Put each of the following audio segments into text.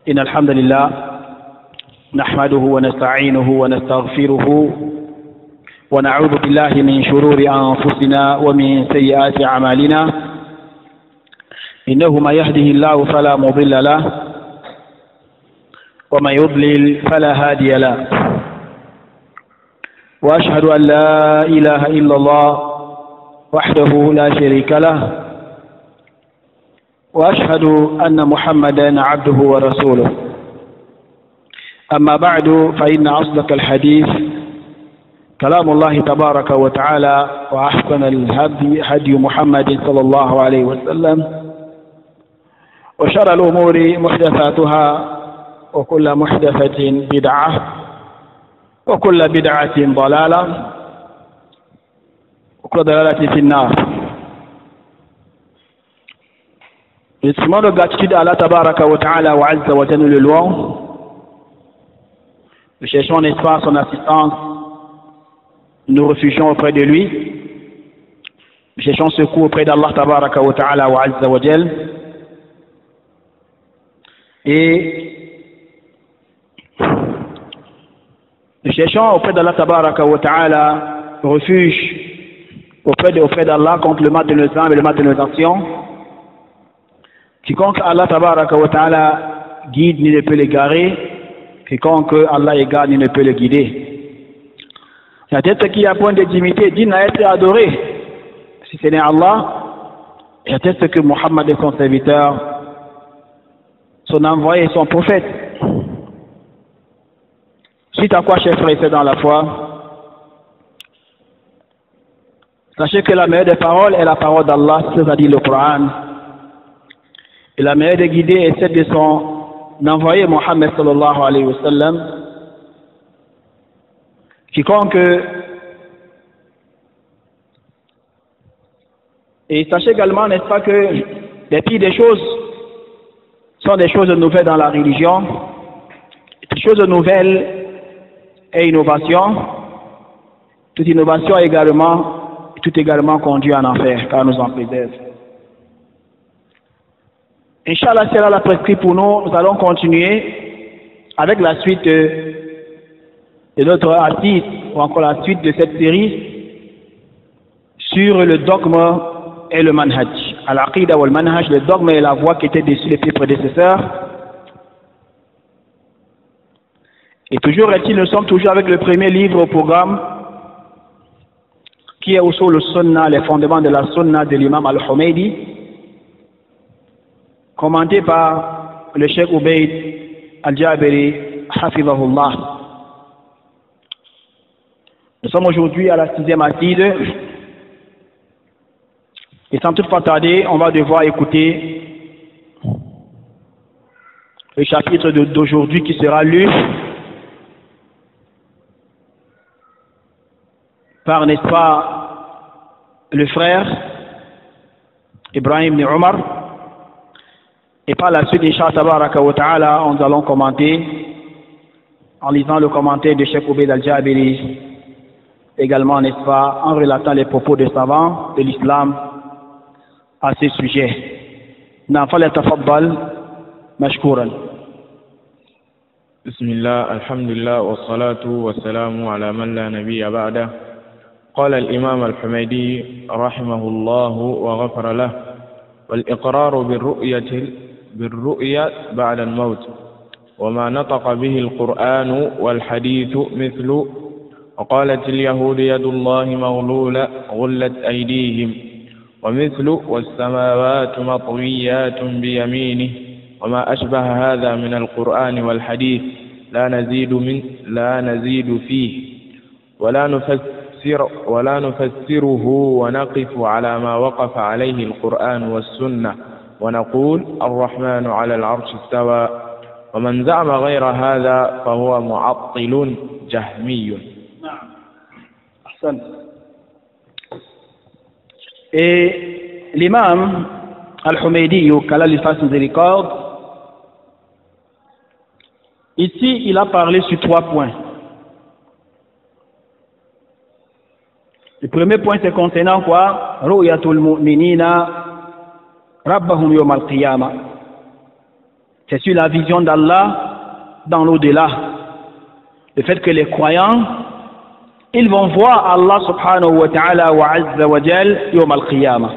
إن الحمد لله نحمده ونستعينه ونستغفره ونعوذ بالله من شرور أنفسنا ومن سيئات أعمالنا إنه من يهده الله فلا مضل له ومن يضلل فلا هادي له وأشهد أن لا إله إلا الله وحده لا شريك له وأشهد أن محمدا عبده ورسوله أما بعد فإن أصدق الحديث كلام الله تبارك وتعالى وأحسن الهدي هدي محمد صلى الله عليه وسلم وشر الأمور محدثاتها وكل محدثة بدعة وكل بدعة ضلالة وكل ضلالة في النار. Instrument de gratitude à Allah Tabaraka wa Ta'ala wa Azza wa Jalla le louant. Nous cherchons en espace son assistance. Nous refugions auprès de lui. Nous cherchons secours auprès d'Allah Tabaraka wa Ta'ala wa Azza wa Jalla. Et nous cherchons auprès d'Allah Tabaraka wa Ta'ala refuge auprès d'Allah contre le mal de nos âmes et le mal de nos actions. Quiconque Allah Tabaraka wa Ta'ala guide, ni ne peut l'égarer. Quiconque Allah égare, ni ne peut le guider. La tête qui a point de dignité digne à être adoré, si ce n'est Allah. Et atteste que Muhammad est son serviteur, son envoyé et son prophète. Suite à quoi, chers frères et sœurs dans la foi, sachez que la meilleure des paroles est la parole d'Allah, c'est-à-dire le Coran. Et la meilleure des guidées est celle de son envoyé Mohammed sallallahu alayhi wa sallam. Quiconque, et sachez également, n'est-ce pas, que les pires des choses sont des choses nouvelles dans la religion. Des choses nouvelles et innovation. Toute innovation également, tout également conduit en enfer, car nous en préserve. Inch'Allah, c'est là la prescrite pour nous. Nous allons continuer avec la suite de notre article, ou encore la suite de cette série sur le dogme et le manhaj. Al-Aqida ou al-Manhaj, le dogme et la voie qui étaient dessus les plus prédécesseurs. Et toujours est-il, nous sommes toujours avec le premier livre au programme, qui est aussi le Sunna, les fondements de la Sunna de l'imam Al-Humaydi, commenté par le Cheikh Ubayd Al-Jabiri, Hafizahullah. Nous sommes aujourd'hui à la 6e assise. Et sans toutefois tarder, on va devoir écouter le chapitre d'aujourd'hui qui sera lu par, n'est-ce pas, le frère Ibrahim ibn Omar. Et par la suite, Inch'Allah, nous allons commenter en lisant le commentaire de Cheikh Ubayd Al-Jabiri, également, n'est-ce pas, en relatant les propos des savants de l'islam à ce sujet. فليتفضل مشكورا. بسم الله الحمد لله والصلاة والسلام على من لا نبي بعده. قال الإمام الحميدي رحمه الله وغفر له: والإقرار بالرؤية بعد الموت وما نطق به القرآن والحديث مثل وقالت اليهود يد الله مغلولة غلت أيديهم، ومثل والسماوات مطويات بيمينه، وما أشبه هذا من القرآن والحديث لا نزيد فيه ولا نفسره ونقف على ما وقف عليه القرآن والسنة ونقول الرحمن على العرش استوى، ومن زعم غير هذا فهو معطل جهمي. نعم أحسن. Et l'imam Al-Humaydi, qu'Allah lui fasse miséricorde, ici il a parlé sur 3 points. Le premier point, c'est concernant quoi? Ru'yatul mu'minina rabbahum yawm al-qiyamah. C'est sur la vision d'Allah dans l'au-delà. Le fait que les croyants, ils vont voir Allah subhanahu wa ta'ala wa azza wa jal yawm al-qiyamah.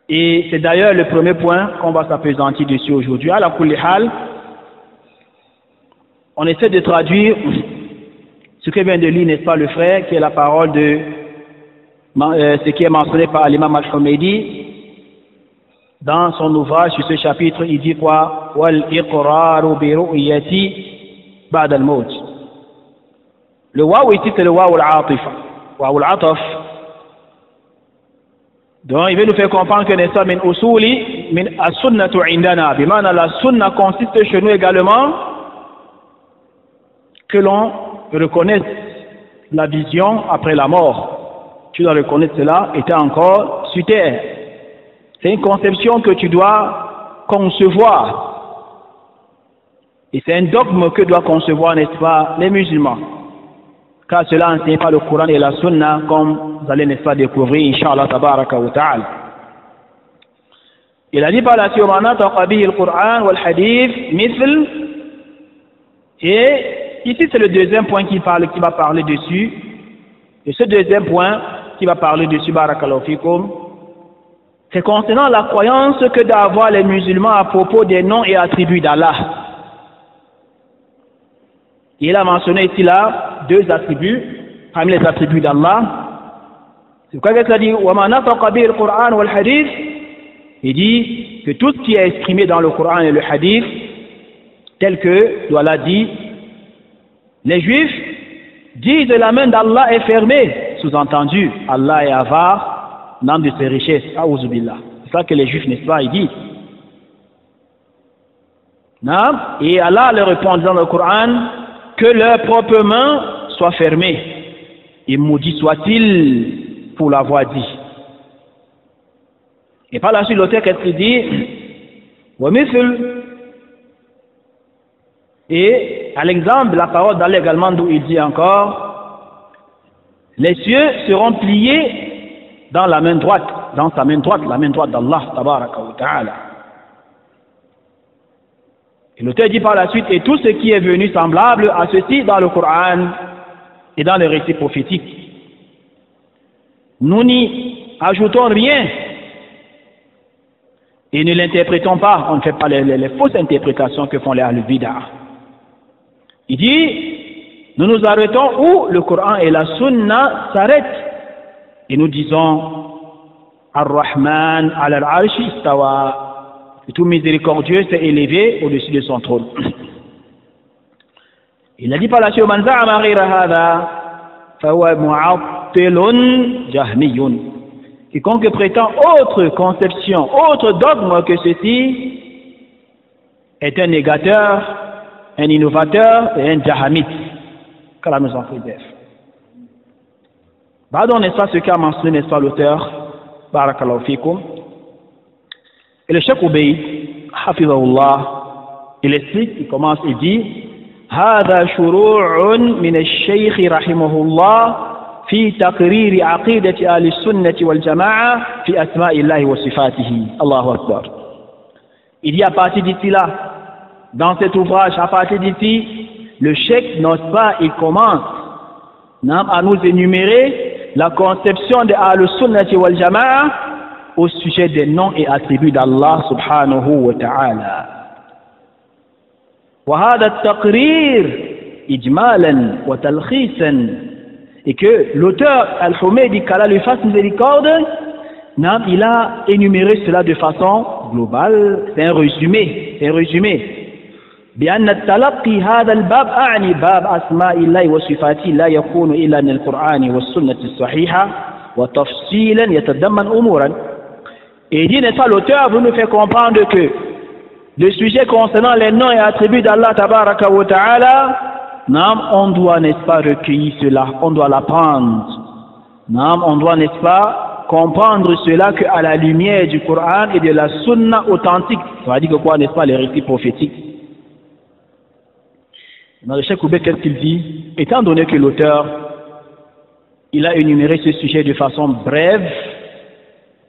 Et c'est d'ailleurs le premier point qu'on va s'appesantir dessus aujourd'hui. À la kulli hal, on essaie de traduire ce que vient de lire, n'est-ce pas, le frère, qui est la parole de ce qui est mentionné par l'imam al-Humaydi dans son ouvrage sur ce chapitre. Il dit quoi? Wal iqraru bi ru'yati ba'da al-maut. Le waw ici, c'est le waw al-atifa, waw al-ataf. Donc il veut nous faire comprendre que n'est-ce pas min usuli min as-sunnatu indana, bimana la sunna consiste chez nous également que l'on reconnaisse la vision après la mort. Tu dois reconnaître cela étant encore sur terre. C'est une conception que tu dois concevoir. Et c'est un dogme que doivent concevoir, n'est-ce pas, les musulmans. Car cela n'enseigne pas le Coran et la Sunna, comme vous allez, n'est-ce pas, découvrir, Inch'Allah, tabaraka wa ta'ala. Il a dit par la suite, le Coran ou le hadith, mithl. Et ici, c'est le deuxième point qui va parler dessus. Et ce deuxième point qui va parler dessus, barakallahu fikum, c'est concernant la croyance que d'avoir les musulmans à propos des noms et attributs d'Allah. Il a mentionné ici là deux attributs, parmi les attributs d'Allah. C'est pourquoi il a dit وَمَا نَطَقَ بِهِ الْقُرْآنُ وَالْحَدِيثِ. Il dit que tout ce qui est exprimé dans le Coran et le Hadith, tel que Allah dit, les Juifs disent la main d'Allah est fermée, sous-entendu, Allah est avare, n'en de ses richesses, a'ouzubillah. C'est ça que les Juifs, n'est-ce pas, ils disent. Et Allah leur répond dans le Coran que leurs propres mains soient fermées, et maudit soit-il pour l'avoir dit. Et par la suite, l'auteur, qu'est-ce qu'il dit? Et à l'exemple de la parole d'Allah également, d'où il dit encore, les cieux seront pliés dans la main droite, dans sa main droite, la main droite d'Allah, tabaraka wa ta'ala. Et l'auteur dit par la suite, et tout ce qui est venu semblable à ceci dans le Coran et dans les récits prophétiques. Nous n'y ajoutons rien et ne l'interprétons pas, on ne fait pas les fausses interprétations que font les al-bid'ah. Il dit, nous nous arrêtons où le Coran et la Sunna s'arrêtent et nous disons, Ar-Rahman al-Arshi istawa. Et tout miséricordieux s'est élevé au-dessus de son trône. Il a dit par la suite, Man za'ama ghayra hadha, fahuwa mu'attilun jahmiyun. Quiconque prétend autre conception, autre dogme que ceci, est un négateur, un innovateur et un jahamite. Qu'Allah nous en préserve. Pardon, n'est-ce pas ce qu'a mentionné, n'est-ce pas, l'auteur, barakallahu fikum. Et le Cheikh Ubayd, hafizahullah, il explique, il commence, il dit, هذا شروع من الشيخ رحمه الله في تقرير عقيدة أهل السنة والجماعة في أسماء الله وصفاته. الله أكبر. Il dit à partir d'ici là, dans cet ouvrage, à partir d'ici, le Cheikh n'ose pas, il commence à nous énumérer la conception de Ahl Sunnati wal Jama'a au sujet des noms et attributs d'Allah subhanahu wa ta'ala. وهذا التقرير إجمالا وتلخيصا, et que l'auteur Al-Humaydi, qu'Allah lui fasse miséricorde, il a énuméré cela de façon globale. C'est un résumé, c'est un résumé. بأن التلقي هذا الباب أعني باب أسماء الله وصفاته لا يكون إلا من القرآن والسنة الصحيحة وتفصيلا يتضمن أمورا. Et il dit, n'est-ce pas, l'auteur veut nous faire comprendre que le sujet concernant les noms et attributs d'Allah tabaraka wa ta'ala, on doit, n'est-ce pas, recueillir cela, on doit l'apprendre. On doit, n'est-ce pas, comprendre cela qu'à la lumière du Coran et de la Sunna authentique. Ça veut dire que quoi, n'est-ce pas, les récits prophétiques. Dans le Cheikh Oubek, qu'est-ce qu'il dit? Étant donné que l'auteur, il a énuméré ce sujet de façon brève,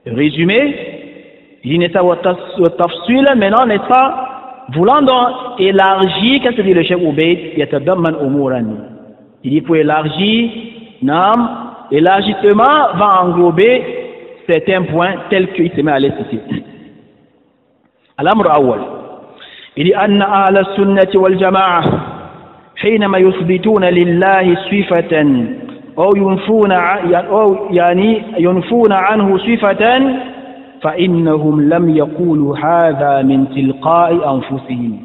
résumée, Il dit, n'est-ce pas, maintenant, n'est-ce pas, voulant donc élargir, qu'est-ce que dit le Cheikh Ubayd? Il dit, pour élargir, l'élargissement va englober certains points tels qu'il se met à les citer. Al-amr awwal. Il dit, anna ahla sunnati wal jama'a حينما يثبتون لله صفة أو ينفون عنه صفة فإنهم لم يقولوا هذا من تلقاء أنفسهم.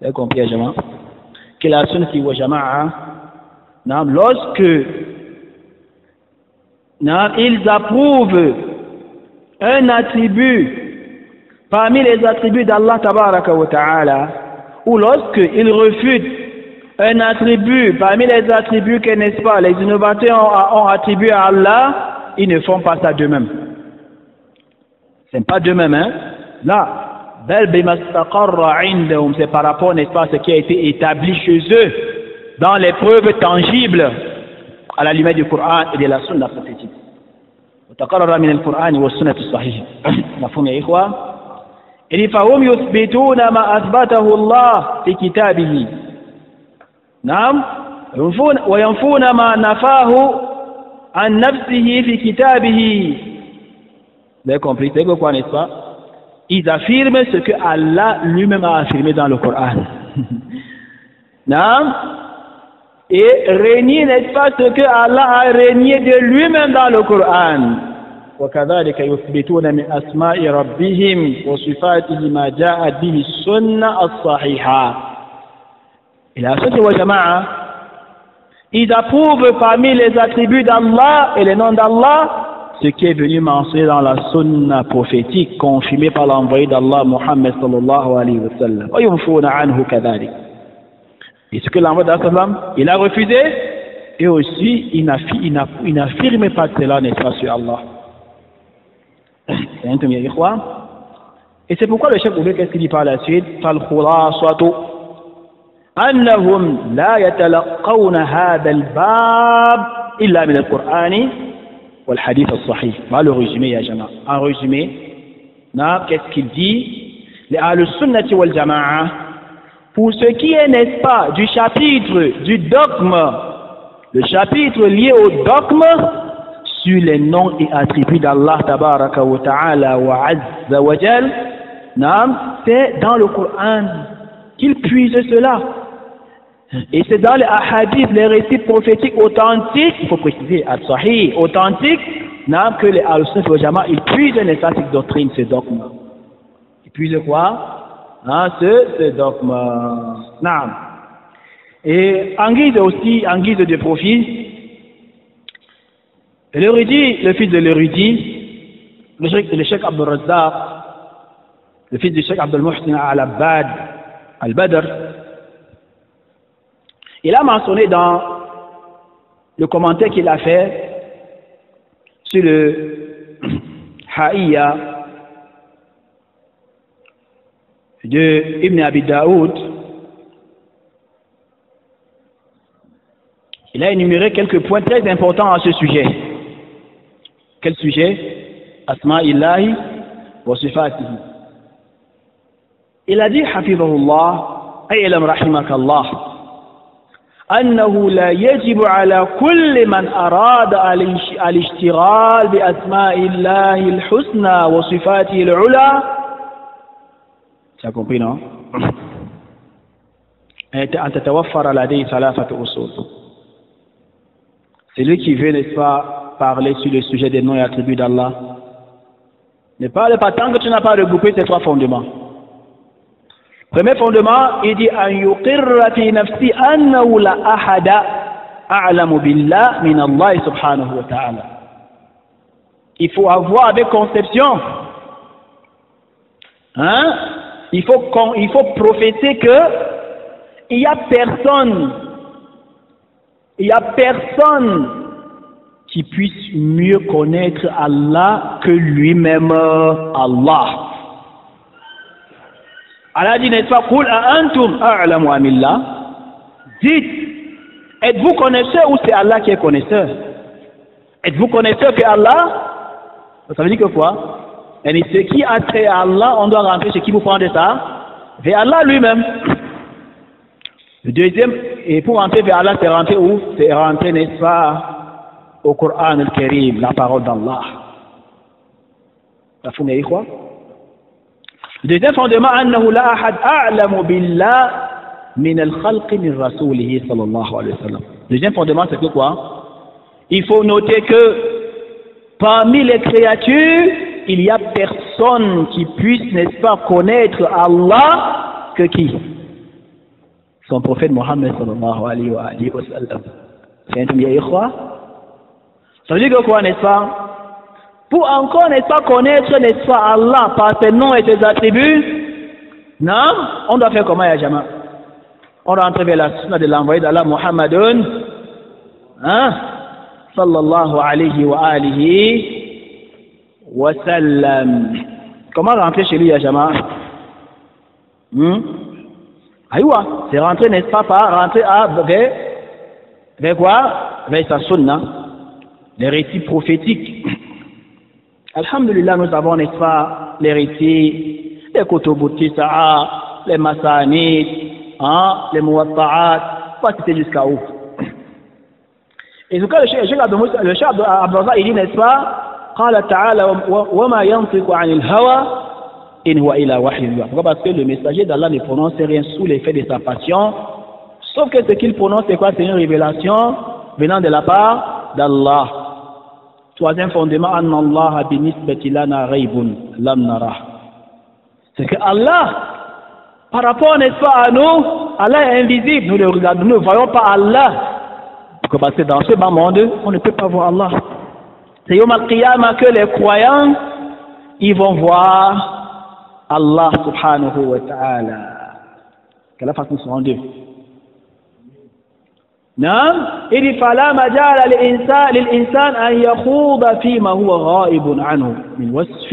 Vous avez compris, Jama'a? Que la sunnati wa jama'a, lorsque ils approuvent un attribut parmi les attributs d'Allah tabaraka wa ta'ala, ou lorsqu'ils refutent un attribut parmi les attributs que, n'est-ce pas, les innovateurs ont attribué à Allah, ils ne font pas ça d'eux-mêmes. Ce n'est pas d'eux-mêmes, hein? Là, c'est par rapport, n'est-ce pas, à ce qui a été établi chez eux dans les preuves tangibles à la lumière du Coran et de la Sunna prophétique. وتقرر من القرآن والسنة الصحيحة. مفهوم يا إخوة؟ إذ فهم يثبتون ما أثبته الله في كتابه. نعم. وينفون ما نفاه عن نفسه في كتابه. Vous avez compris? C'est quoi, n'est-ce pas? Ils affirment ce que Allah lui-même a affirmé dans le Coran. Non? Et régner, n'est-ce pas, ce que Allah a régné de lui-même dans le Coran. وكذلك يثبتون من أسماء ربهم وصفاته ما جاءت به السنة الصحيحة. Et la Sunna wal Jama'a, ils approuvent parmi les attributs d'Allah et les noms d'Allah ce qui est venu mentionner dans la Sunna prophétique confirmée par l'envoyé d'Allah Muhammad sallallahu alayhi wa sallam. وينفون عنه كذلك. Et ce que l'envoyé d'Allah il a refusé, et aussi il n'affirme pas que cela n'est pas sur Allah. Et c'est pourquoi le chef Oubé, qu'est-ce qu'il dit par la suite? فالخلاصة أنهم لا يتلقون هذا الباب إلا من القرآن والحديث الصحيح. Voilà le résumé, ya jama. En résumé, qu'est-ce qu'il dit? Les Ahlus Sunnati wal Jama'a, pour ce qui est, n'est-ce pas, du chapitre du dogme, le chapitre lié au dogme sur les noms et attributs d'Allah tabaraka wa ta'ala wa azza wa jal, c'est dans le Coran qu'ils puisent cela. Et c'est dans les hadiths, les récits prophétiques authentiques, il faut préciser, al-sahih, authentiques, que les al-sunnah wal jama'a, ils puisent, n'est-ce pas, cette doctrine, ce dogme. Ils puisent quoi? Ce dogme. Et en guise de profil, l'érudit, le fils de l'érudit, le Cheikh Abdul Razzaq, le fils du Cheikh Abdul Muhsin al-Abbad, al-Badr, il a mentionné dans le commentaire qu'il a fait sur le Ha'iyya de Ibn Abi Daoud, il a énuméré quelques points très importants à ce sujet. Quel sujet? Asma'illahi wa sifatihi. Il a dit, hafizahullah, aylam rahimakallah, أنه لا يجب على كل من أراد الاشتغال بأسماء الله الحسنى وصفاته العلى. Tu as compris, non? أن تتوفر لديه ثلاثة أصول. C'est lui qui veut, n'est-ce pas, parler sur le sujet des noms et attributs d'Allah. Ne parle pas tant que tu n'as pas regroupé ces trois fondements. Premier fondement, il dit an yuqirra fi nafsi annahu la ahada a'lamu billah min Allah subhanahu wa ta'ala. Il faut avoir avec conception, il faut professer que il y a personne qui puisse mieux connaître Allah que lui-même Allah. Allah dit, n'est-ce pas, Qul antum a'lamu amillah. Dites, êtes-vous connaisseur ou c'est Allah qui est connaisseur? Êtes-vous connaisseur que Allah? Ça veut dire que quoi? Et ce qui a trait à Allah, on doit rentrer chez qui vous prendre ça? Vers Allah lui-même. Le deuxième, et pour rentrer vers Allah, c'est rentrer où? C'est rentrer, n'est-ce pas, au Coran al-Karim, la parole d'Allah. La fourmi quoi? Le deuxième fondement, أنه لا أحد أعلم بالله من الخلق من رسوله صلى الله عليه وسلم. Le deuxième fondement, c'est que quoi? Il faut noter que parmi les créatures, il y a personne qui puisse, n'est-ce pas, connaître Allah que qui? Son prophète Mohammed sallallahu alayhi wa sallam. C'est un premier ikhwa. Ça veut dire que quoi, n'est-ce pas? Pour encore, n'est-ce pas, connaître, n'est-ce pas, Allah par ses noms et ses attributs, non? On doit faire comment, ya Jama? On doit entrer vers la sunna de l'envoyé d'Allah Muhammadun, hein? Sallallahu alayhi wa sallam. Comment rentrer chez lui, ya Jama? Aïwa, c'est rentrer, n'est-ce pas, par rentrer vers quoi? Vers sa sunna, les récits prophétiques. Alhamdulillah, nous avons, n'est-ce pas, les récits, les Kutubut Tisa'a, les Masanid, hein, les Muwatta'at, pas citer jusqu'à où. Et en tout cas, le Cheikh Abdullah, il dit, n'est-ce pas, قال تعالى وما ينطق عن الهوى إن هو إلا وحي يوحى. Pourquoi? Parce que le messager d'Allah ne prononce rien sous l'effet de sa passion, sauf que ce qu'il prononce, c'est quoi? C'est une révélation venant de la part d'Allah. Troisième fondement, أن الله بالنسبة لنا غيب لم نره. C'est que Allah, par rapport, n'est-ce pas, à nous, Allah est invisible. Nous le regardons, nous ne voyons pas Allah. Parce que dans ce bas monde, on ne peut pas voir Allah. C'est Yom al-Qiyamah que les croyants, ils vont voir Allah subhanahu wa ta'ala. Quelle façon sont deux? Non? Il dit فلا مجال للإنسان أن يخوض فيما هو غائب عنه من وصف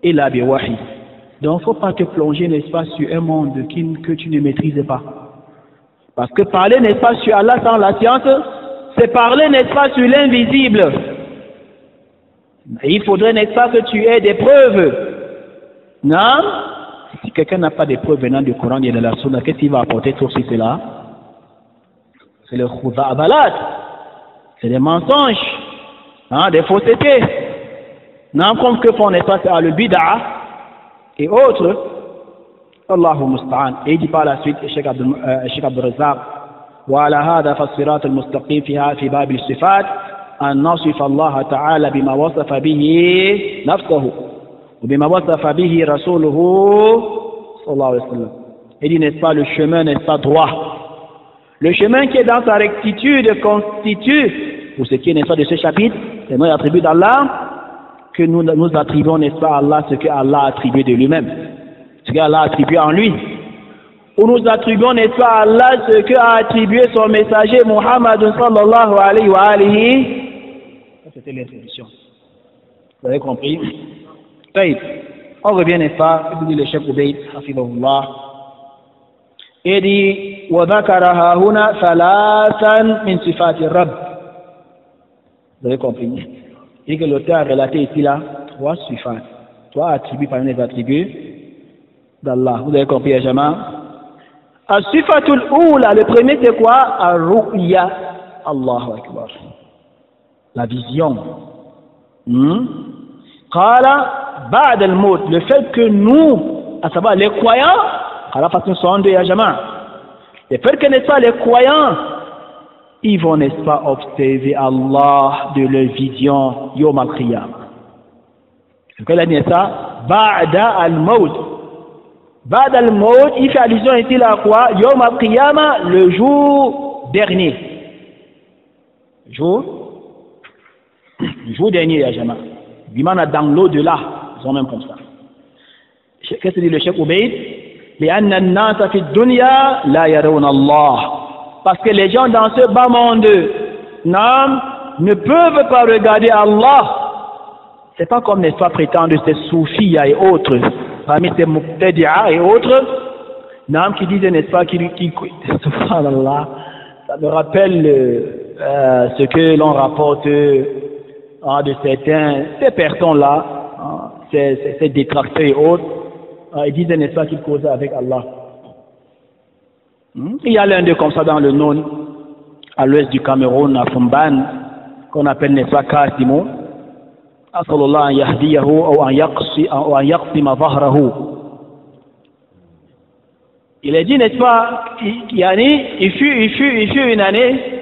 إلا بوحي. Donc, il ne faut pas te plonger, n'est-ce pas, sur un monde que tu ne maîtrises pas. Parce que parler, n'est-ce pas, sur Allah sans la science, c'est parler, n'est-ce pas, sur l'invisible. Il faudrait, n'est-ce pas, que tu aies des preuves. Non? Si quelqu'un n'a pas de preuves venant du Coran et de la Sunna, qu'est-ce qu'il va apporter sur cela? C'est le khuza'abalat. C'est des mensonges, hein, des faussetés. Non, comme que font, n'est-ce pas, le bid'a et autres. Allahu musta'an. Et il dit par la suite, Cheikh Abdul Razzaq, وعلى هذا فالصراط المستقيم في باب الصفات أن نصف الله تعالى بما وصف به نفسه وبما وصف به رسوله صلى الله عليه وسلم. Il dit, n'est-ce pas, le chemin, n'est-ce pas, droit. Le chemin qui est dans sa rectitude constitue, pour ce qui est, n'est-ce pas, de ce chapitre, c'est nos attributs d'Allah, que nous attribuons, n'est-ce pas, à Allah ce que Allah a attribué de lui-même, ce qu'Allah a attribué en lui. Ou nous attribuons, n'est-ce pas, à Allah ce que a attribué son messager Muhammad sallallahu alayhi wa alihi. Ça, c'était l'introduction. Vous avez compris? On revient, n'est-ce pas, comme dit le Cheikh Ubayd, hafidahullah. Il dit, وَذَكَرَ هَاهُنَا ثَلَاثًا مِنْ صِفَاتِ الرَّبِّ. Vous avez compris? Il dit que l'auteur a relaté ici là, trois sifat, trois attributs parmi les attributs d'Allah. Vous avez compris, Jama? As-sifatul oula, le premier c'est quoi? Ar-ru'ya. Allahu Akbar. La vision. Qala ba'd al-maut, le fait que nous, à savoir les croyants, à la façon 62, ya Jama, le fait que, n'est-ce pas, les croyants, ils vont, n'est-ce pas, observer Allah de leur vision Yom al-Qiyamah. C'est quoi la dit ça? Ba'da al-maut. Ba'da al-maut, il fait allusion ici à quoi? Yom al-Qiyamah, le jour dernier. Le jour dernier, ya Jama. Bimana dans l'au-delà, ils sont même comme ça. Qu'est-ce que dit le Cheikh Ubayd? لأن الناس في الدنيا لا يرون الله. Parce que les gens dans ce bas monde ne peuvent pas regarder Allah. C'est pas comme, n'est-ce pas, prétendre ces soufis et autres, parmi ces muqtadi'a et autres, qui disent, n'est-ce pas, subhanallah, ça me rappelle ce que l'on rapporte de ces personnes-là, ces détracteurs et autres, ils disaient, n'est-ce pas, qu'ils causaient avec Allah. Il y a l'un d'eux comme ça dans le nord, à l'ouest du Cameroun, à Fumban, qu'on appelle, n'est-ce pas, Kasimo. Asallallahu an yahdiyahu ou an yaqsima dhahrahu. Il a dit, n'est-ce pas, il fut une année.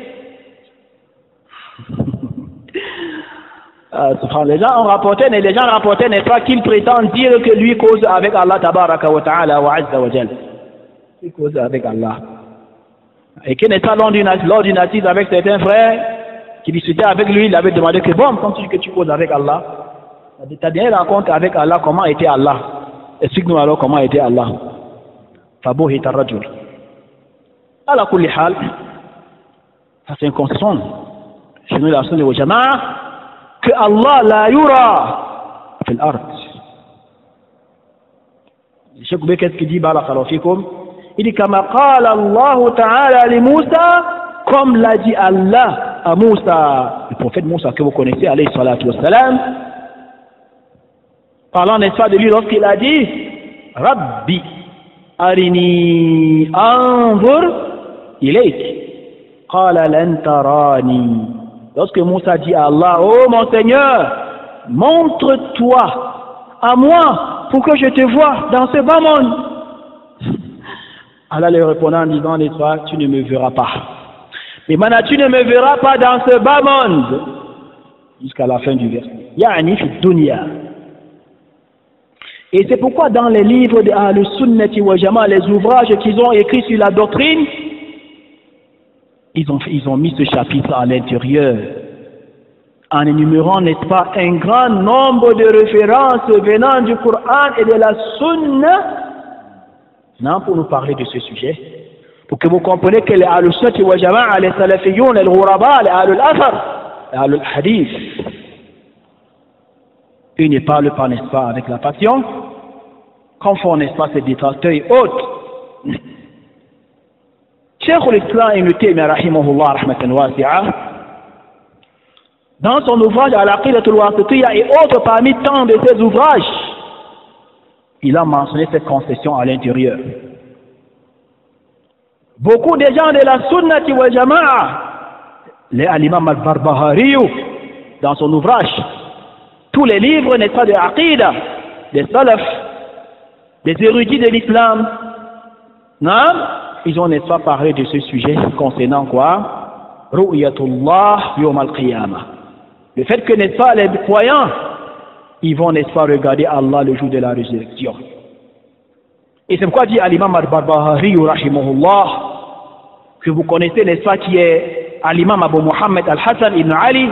Les gens rapportaient, n'est-ce pas, qu'il prétend dire que lui cause avec Allah tabaraka wa ta'ala wa azza wa jal. Il cause avec Allah. Et que n'est-ce pas, lors d'une assise avec certains frères qui discutaient avec lui, il avait demandé que bon, quand tu dis que tu causes avec Allah, ta dernière rencontre avec Allah, comment était Allah? Explique-nous alors comment était Allah. فبهت الرجل على كل حال. Ça c'est un constant chez nous la sunna wa jama'a que Allah la yura fil ard. Cheikh Oubey, qu'est-ce qu'il dit? Barakallahu fikum. Il dit kama qala Allah ta'ala li Moussa, comme l'a dit Allah à Moussa, le prophète Moussa que vous connaissez, alayhi salatu wassalam, parlant, n'est-ce pas, de lui lorsqu'il a dit Rabbi arini anzur ilayk qala lan tarani. Lorsque Moussa dit à Allah, oh mon Seigneur, montre-toi à moi pour que je te vois dans ce bas monde. Allah lui répondant en disant, n'est-ce pas, tu ne me verras pas. Mais maintenant, tu ne me verras pas dans ce bas monde. Jusqu'à la fin du verset. Ya'ni fi dunya. Et c'est pourquoi dans les livres de Ahl-Sunnati wa Jama'a, les ouvrages qu'ils ont écrits sur la doctrine, ils ont mis ce chapitre à l'intérieur, en énumérant, n'est-ce pas, un grand nombre de références venant du Coran et de la Sunna, non, pour nous parler de ce sujet, pour que vous compreniez que les Ahl-Sunnati wa Jama'a, les Salafiyoun, les Ghuraba, les Ahl-Athar, les Ahl-Hadith, ils ne parlent pas, n'est-ce pas, avec la passion, comme font, n'est-ce pas, ces détracteurs et autres. Cheikh al-Islam Ibn Taymiyyah rahimahullah rahmatan wasi'a, dans son ouvrage Al-Aqidatul Wasitiyya et autres parmi tant de ses ouvrages, il a mentionné cette concession à l'intérieur. Beaucoup de gens de la Sunnati wal Jama'a, les Al-Imam al-Barbahari, dans son ouvrage, tous les livres, n'est-ce pas, de Aqida, des Salaf, des érudits de l'islam, non, ils ont, n'est-ce pas, parlé de ce sujet concernant quoi? Ru'yatullah yawm al-qiyamah. Le fait que, n'est-ce pas, les croyants, ils vont, n'est-ce pas, regarder Allah le jour de la résurrection. Et c'est pourquoi dit à l'imam al-Barbahari rahimahullah, que vous connaissez, n'est-ce pas, qui est à l'imam Abu Muhammad al-Hassan ibn Ali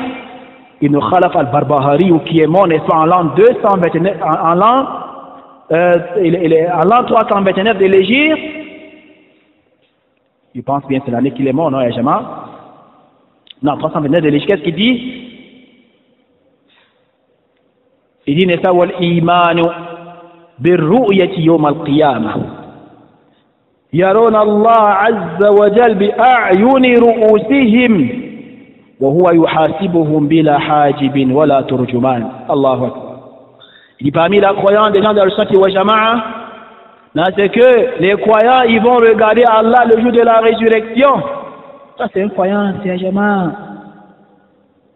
ibn Khalaf al-Barbahari, qui est mort, n'est-ce pas, en l'an 229, en l'an 329 de l'Hégire. Je pense bien c'est l'année qu'il est mort, non, Yajama? Non, 329 de l'Hégire. Qu'est-ce qu'il dit? Il dit, n'est-ce pas, wal imanu birru'yati yawm al-qiyamah. Yaruna Allah azza wa jal bi a'yuni ru'usihim wa huwa yuhasibuhum bila hajibin wala turjuman. Allahu akbar. Il dit, parmi la croyance des gens de Al-Sunnati wa Jama'a, c'est que les croyants, ils vont regarder Allah le jour de la résurrection. Ça, c'est une croyance, c'est un Jama'a.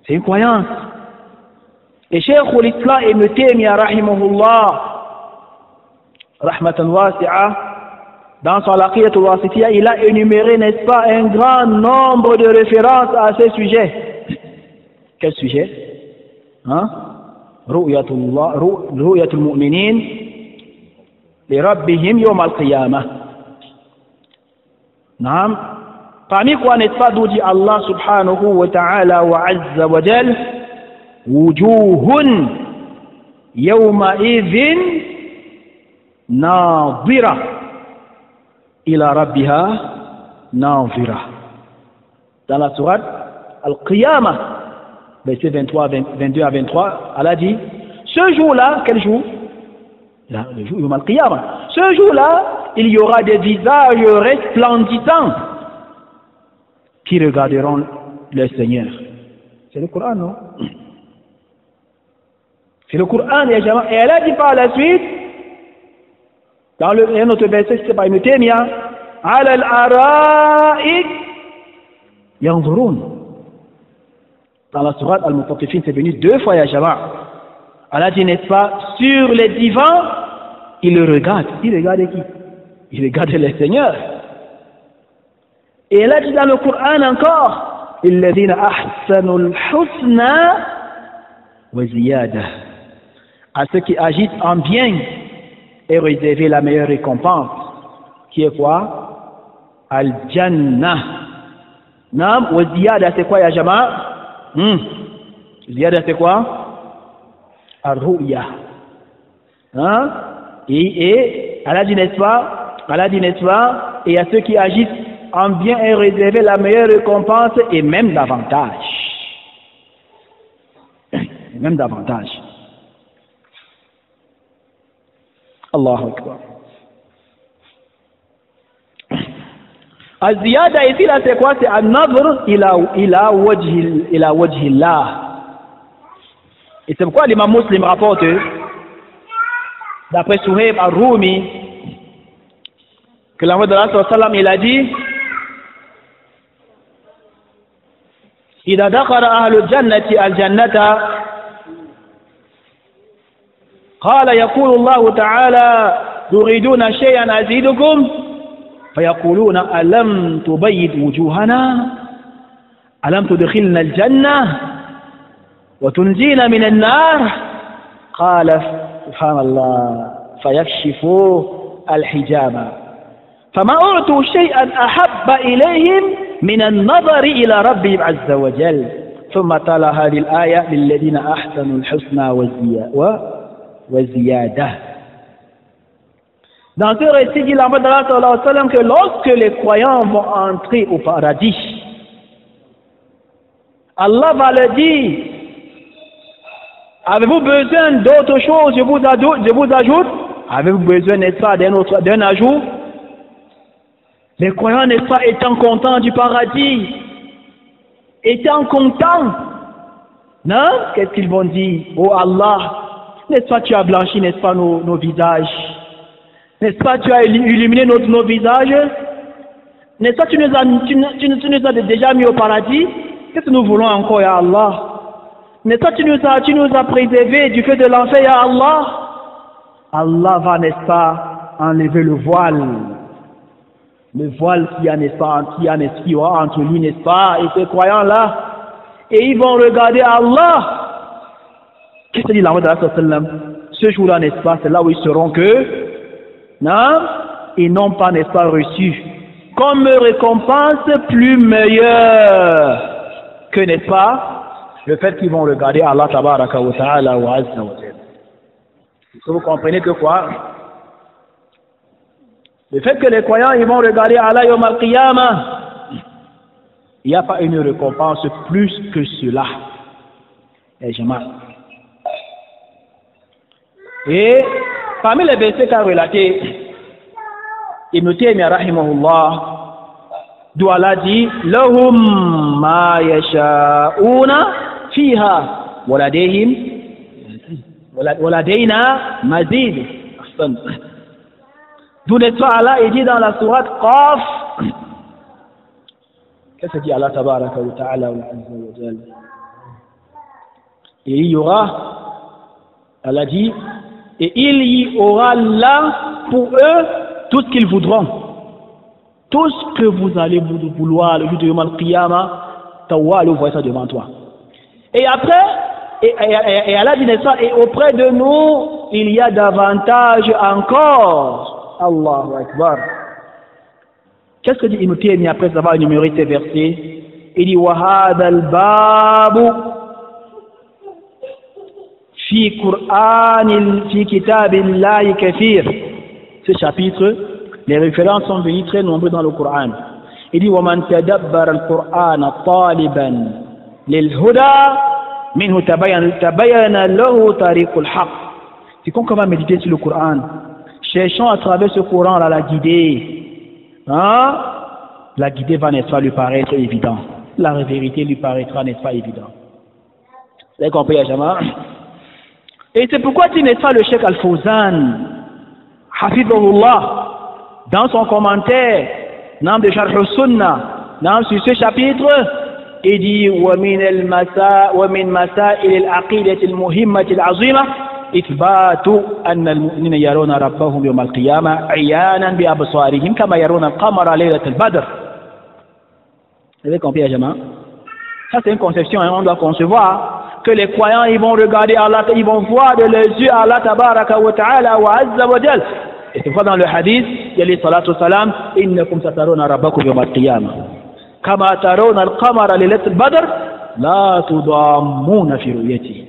C'est une croyance. Et Cheikh al-Islam Ibn Taymiyyah rahimahullah, rahmatan wasi'a, dans son Aqidatul Wasitiyya, il a énuméré, n'est-ce pas, un grand nombre de références à ce sujet. Quel sujet? Hein? Ru'yatul mu'minin li rabbihim yawm al-qiyamah. Naam. Parmi quoi, n'est-ce pas, d'où dit Allah subhanahu wa ta'ala wa azza wa jal, wujuhun yawma idhin nadira ila rabbiha nadira. Dans la sourate Al-Qiyamah, verset 22 à 23, Allah dit, ce jour-là, quel jour? Le jour Yawm Al-Qiyamah. Ce jour-là, il y aura des visages resplendissants qui regarderont le Seigneur. C'est le Coran, non? C'est le Coran, et elle a dit par la suite, dans un autre verset, c'est pas une Taymiyyah, Ala al-ara'ik yanzurun. Dans la sourate Al-Mutaffifin, c'est venu 2 fois, ya Jama. Elle a dit, n'est-ce pas, sur les divans, il le regarde. Il regarde qui? Il regarde le Seigneur. Et elle a dit dans le Coran encore, Illadhina ahsanul husna wa ziyada. À ceux qui agissent en bien et réserver la meilleure récompense. Qui est quoi? Al-Jannah. Nam wa ziyada, c'est quoi, ya Jama? Ziyada, c'est quoi? Ar-Ru'ya. Hein? Et elle a dit, n'est-ce pas? Elle a dit, n'est-ce pas? Et à ceux qui agissent en bien et réserver la meilleure récompense et même davantage. Et même davantage. Allahu Akbar. Az-ziyada ici là c'est quoi? C'est an-nazr ila wajhillah. Et c'est pourquoi l'imam Muslim rapporte, d'après Suhaib al-Rumi, que l'envoyé de Allah sallam il a dit, إذا دخل أهل الجنة الجنة قال يقول الله تعالى تريدون شيئا أزيدكم فيقولون ألم تبيض وجوهنا ألم تدخلنا الجنة وتنجينا من النار قال سبحان الله فيكشفوا الحجاب فما أعطوا شيئا أحب إليهم من النظر إلى ربهم عز وجل ثم تلا هذه الآية للذين أحسنوا الحسنى والزيادة. Dans ce récit, dit l'envoyé d'Allah sallallahu alayhi wa sallam que lorsque les croyants vont entrer au paradis, Allah va leur dire, avez-vous besoin d'autre chose? Je vous ajoute, avez-vous besoin, n'est-ce pas, d'un ajout? Les croyants, n'est-ce pas, étant contents du paradis, étant contents, non? Qu'est-ce qu'ils vont dire? Oh Allah, n'est-ce pas, tu as blanchi, n'est-ce pas, nos visages? N'est-ce pas, tu as illuminé nos visages? N'est-ce pas, tu nous as déjà mis au paradis? Qu'est-ce que nous voulons encore, ya Allah? N'est-ce pas, tu nous as préservés du feu de l'enfer, ya Allah? Allah va, n'est-ce pas, enlever le voile qui a, n'est-ce pas, qui aura entre lui, n'est-ce pas, et ces croyants-là, et ils vont regarder Allah. Qu'est-ce que dit l'envoyé d'Allah sallallahu alayhi wa sallam? Ce jour-là, n'est-ce pas, c'est là où ils seront que, non, ils n'ont pas, n'est-ce pas, reçu comme récompense plus meilleure que, n'est-ce pas, le fait qu'ils vont regarder Allah tabaraka wa ta'ala wa azza wa jalla. Vous comprenez que quoi? Le fait que les croyants ils vont regarder Allah yawm al-qiyamah, il n'y a pas une récompense plus que cela. Et parmi les versets qu'a relaté Ibn Taymiyyah rahimahullah, d'où Allah dit lahum ma yasha'una fiha wa ladayna mazid. D'où n'est-ce pas Allah il dit dans la sourate Qaf, qu'est-ce que dit Allah tabaraka wa ta'ala wa azza wa jalla? Et il y aura, Allah dit, et il y aura là pour eux tout ce qu'ils voudront. Tout ce que vous allez vouloir le jour de Yawm al-Qiyamah, Tawwa, vous voyez ça devant toi. Et après, et Allah dit, n'est-ce pas, et auprès de nous, il y a davantage encore. Allahu Akbar. Qu'est-ce que dit Ibn Taymiyyah après avoir énuméré ces versets? Il dit wa hadha al-babu fi kitabillahi kathir. Ce chapitre, les références sont venues très nombreuses dans le Coran. Il dit wa man tadabbara al-Qur'ana taliban lil huda minhu tabayyana lahu tariqul haqq. C'est qu'on va méditer sur le Coran, cherchons à travers ce Coran là la guider. Hein? La guider va, n'est-ce pas, lui paraître évident. La vérité lui paraîtra, n'est-ce pas, évident. Vous avez compris, Yajama? Et c'est pourquoi tu n'es pas le Cheikh Al-Fawzan, Hafidhullah, dans son commentaire, nom de Sharh al-Sunnah, sur ce chapitre, il dit ومن مسائل العقيدة المهمة العظيمة إثبات أن المؤمنين يرون ربهم يوم القيامة عيانا بأبصارهم كما يرون القمر ليلة البدر. Vous avez compris, Jama? Ça, c'est une conception, hein, on doit concevoir que les croyants, ils vont regarder Allah, ils vont voir de leurs yeux Allah tabaraka wa ta'ala wa azza wa jal. Et c'est quoi dans le hadith, il y a les salatu salam, innakum sataruna rabbakum yawm al-qiyamah. Kama tarawna al-qamara lilat al-badr, la tudammuna fi ru'yati.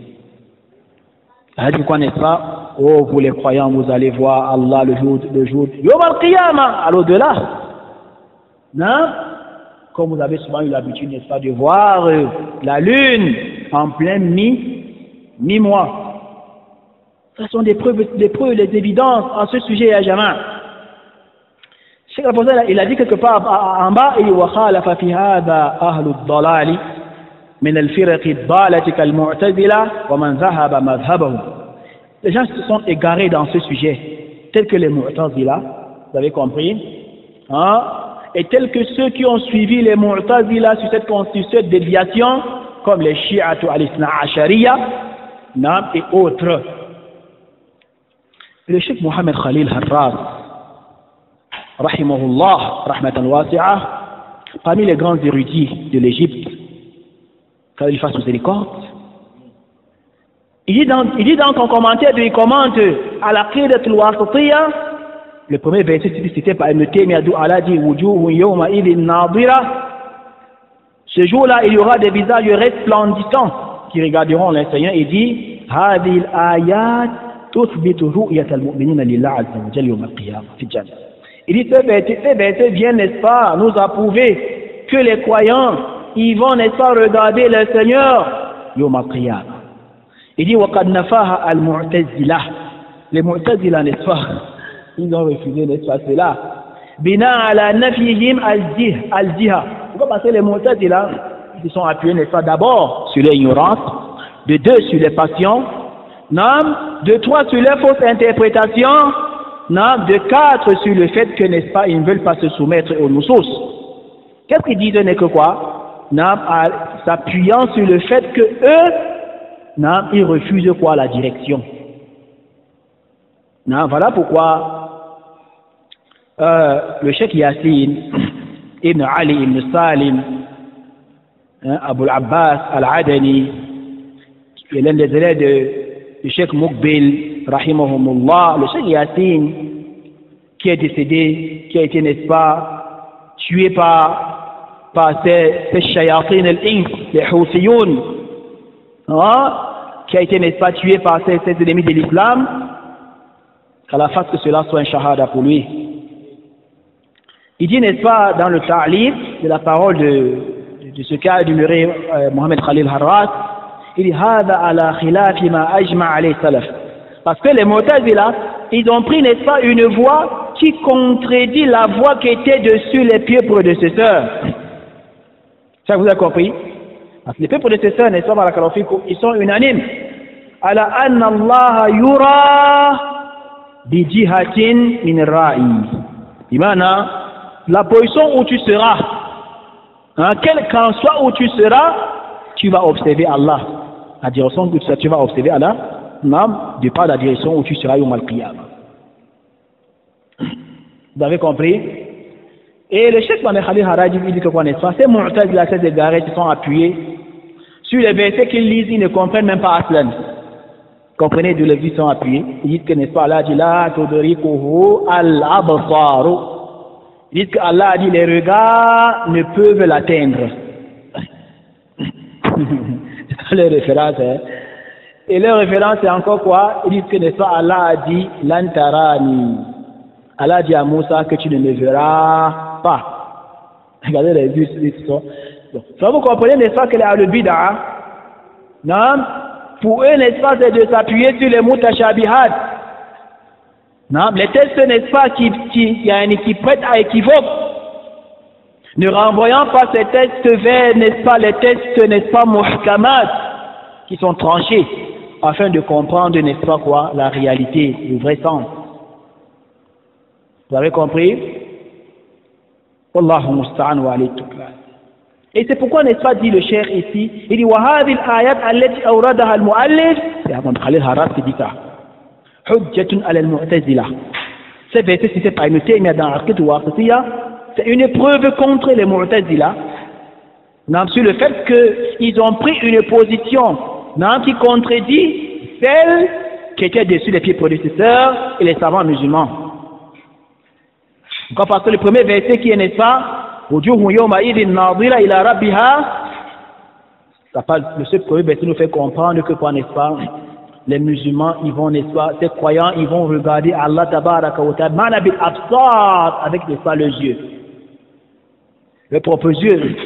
C'est quoi, n'est-ce pas? Oh, vous les croyants, vous allez voir Allah le jour yawm al-qiyamah, à l'au-delà. Non? Comme vous avez souvent eu l'habitude, n'est-ce pas, de voir la lune en plein mi-mois. Ce sont des preuves, des évidences en ce sujet, ya Jama. Cheikh Al-Fawzan, il a dit quelque part en bas, il dit وَخَالَفَ فِي هَذَا أَهْلُ الضَّلَالِ مِنَ الْفِرَقِ الضَّالَةِ كَالْمُعْتَزِلَةِ وَمَنْ ذَهَبَ مَذْهَبَهُ. Les gens se sont égarés dans ce sujet, tels que les Mu'tazila, vous avez compris, hein? Et tels que ceux qui ont suivi les Mu'tazila sur cette déviation, comme les Shi'atu al-Ithna Ashariya, et autres. Le Cheikh Mohammed Khalil Harras, rahimahullah, rahmatan wasi'ah, parmi les grands érudits de l'Égypte, qu'Allah fasse miséricorde, il dit dans son commentaire, il commente à la Qidat al-Wasatiyya, le premier verset c'était par Ibn Taymiyyah, d'où Allah dit wujuhun yawma idhin nadira. Ce jour-là, il y aura des visages resplendissants qui regarderont le Seigneur et dit hadhihi al-ayat tuthbitu ru'yat al-mu'minina lillah azza wa jalla yawm al-qiyamah fi al-jannah. Il dit ces versets viennent, n'est-ce pas, nous approuver que les croyants, ils vont, n'est-ce pas, regarder le Seigneur yawm al-qiyamah. Il dit wa qad nafaha al-mu'tazila. Les mu'tazila, n'est-ce pas, ils ont refusé, n'est-ce pas, cela. Bina ala nafihim al-jiha. Pourquoi? Parce que les Mu'tazila, ils sont appuyés, n'est-ce pas, d'abord sur l'ignorance, de deux sur les passions, de trois sur les fausses interprétations, de quatre sur le fait que, n'est-ce pas, ils ne veulent pas se soumettre aux nusus. Qu'est-ce qu'ils disent, n'est que quoi? S'appuyant sur le fait que eux, ils refusent quoi? La direction. Voilà pourquoi le Cheikh Yassin Ibn Ali Ibn Salim Abu al-Abbas al-Adani, qui est l'un des élèves du Cheikh Muqbil rahimahumullah, le Cheikh Yassin qui est décédé, qui a été, n'est-ce pas, tué par ces shayatin al-ins, les Housiyoun, qui a été, n'est-ce pas, tué par ces ennemis de l'islam, qu'Allah fasse que cela soit un shahada pour lui. Il dit, n'est-ce pas, dans le ta'lif de la parole de ce cas énuméré, Mohamed Khalil Harras, il dit hada ala khilafi ma ajma alayhi salaf. Parce que les Mu'tazila, ils ont pris, n'est-ce pas, une voie qui contredit la voie qui était dessus les pieux prédécesseurs. Ça vous avez compris? Parce que les pieux prédécesseurs, n'est-ce pas, ils sont unanimes. Ala anna Allah yura bi jihatin min ra'i. Imana, la position où tu seras, quel qu'en soit où tu seras, tu vas observer Allah. La direction où tu vas observer Allah, de par la direction où tu seras au Mal-Qiyamah. Vous avez compris? Et le Cheikh Mohammed Khalil Harras dit que quoi, n'est-ce pas? Ces Mu'tazila, ces égarés qui sont appuyés sur les versets qu'ils lisent, ils ne comprennent même pas Aslan. Comprenez, de les ils sont appuyés. Ils disent que, n'est-ce pas, Allah dit la tudrikuhu al-absaru. Ils disent que Allah a dit les regards ne peuvent l'atteindre. C'est les références. Et leur référence c'est encore quoi? Ils disent que, n'est-ce pas, Allah a dit lantarani. Allah a dit à Moussa que tu ne me verras pas. Regardez les vues, ça vous comprenez, n'est-ce pas, que le bid'a, non? Pour eux, n'est-ce pas, c'est de s'appuyer sur les mutashabihat. Non, les tests, n'est-ce pas, qui prêtent à équivoque. Ne renvoyant pas ces tests vers, n'est-ce pas, les tests, n'est-ce pas, muhkamat, qui sont tranchés. afin de comprendre, n'est-ce pas quoi, la réalité, le vrai sens. Vous avez compris? Wallahu musta'an wa alayhi tuklan. Et c'est pourquoi, n'est-ce pas, dit le cheikh ici, il dit, وَهَذِي الْآيَاتِ الَّتِي أَوْرَدَهَا الْمُؤَلِّفِ, c'est Ahmad Khalil Harras qui dit ça. حُجَّةٌ عَلَى الْمُعْتَزِلَةِ. Ces versets cités par Ibn Taymiyyah dans Aqid wa Wasitiyya, c'est une preuve contre les Mu'tazila, sur le fait qu'ils ont pris une position qui contredit celle qui était dessus les pieds prédécesseurs et les savants musulmans. Parce que le premier verset qui est, n'est-ce pas, ça parle, ce premier verset nous fait comprendre que quoi, n'est-ce pas, les musulmans, ils vont, n'est-ce pas, ces croyants, ils vont regarder Allah tabaraka wa ta'ala bil absar, avec, n'est-ce pas, les yeux, les propres yeux.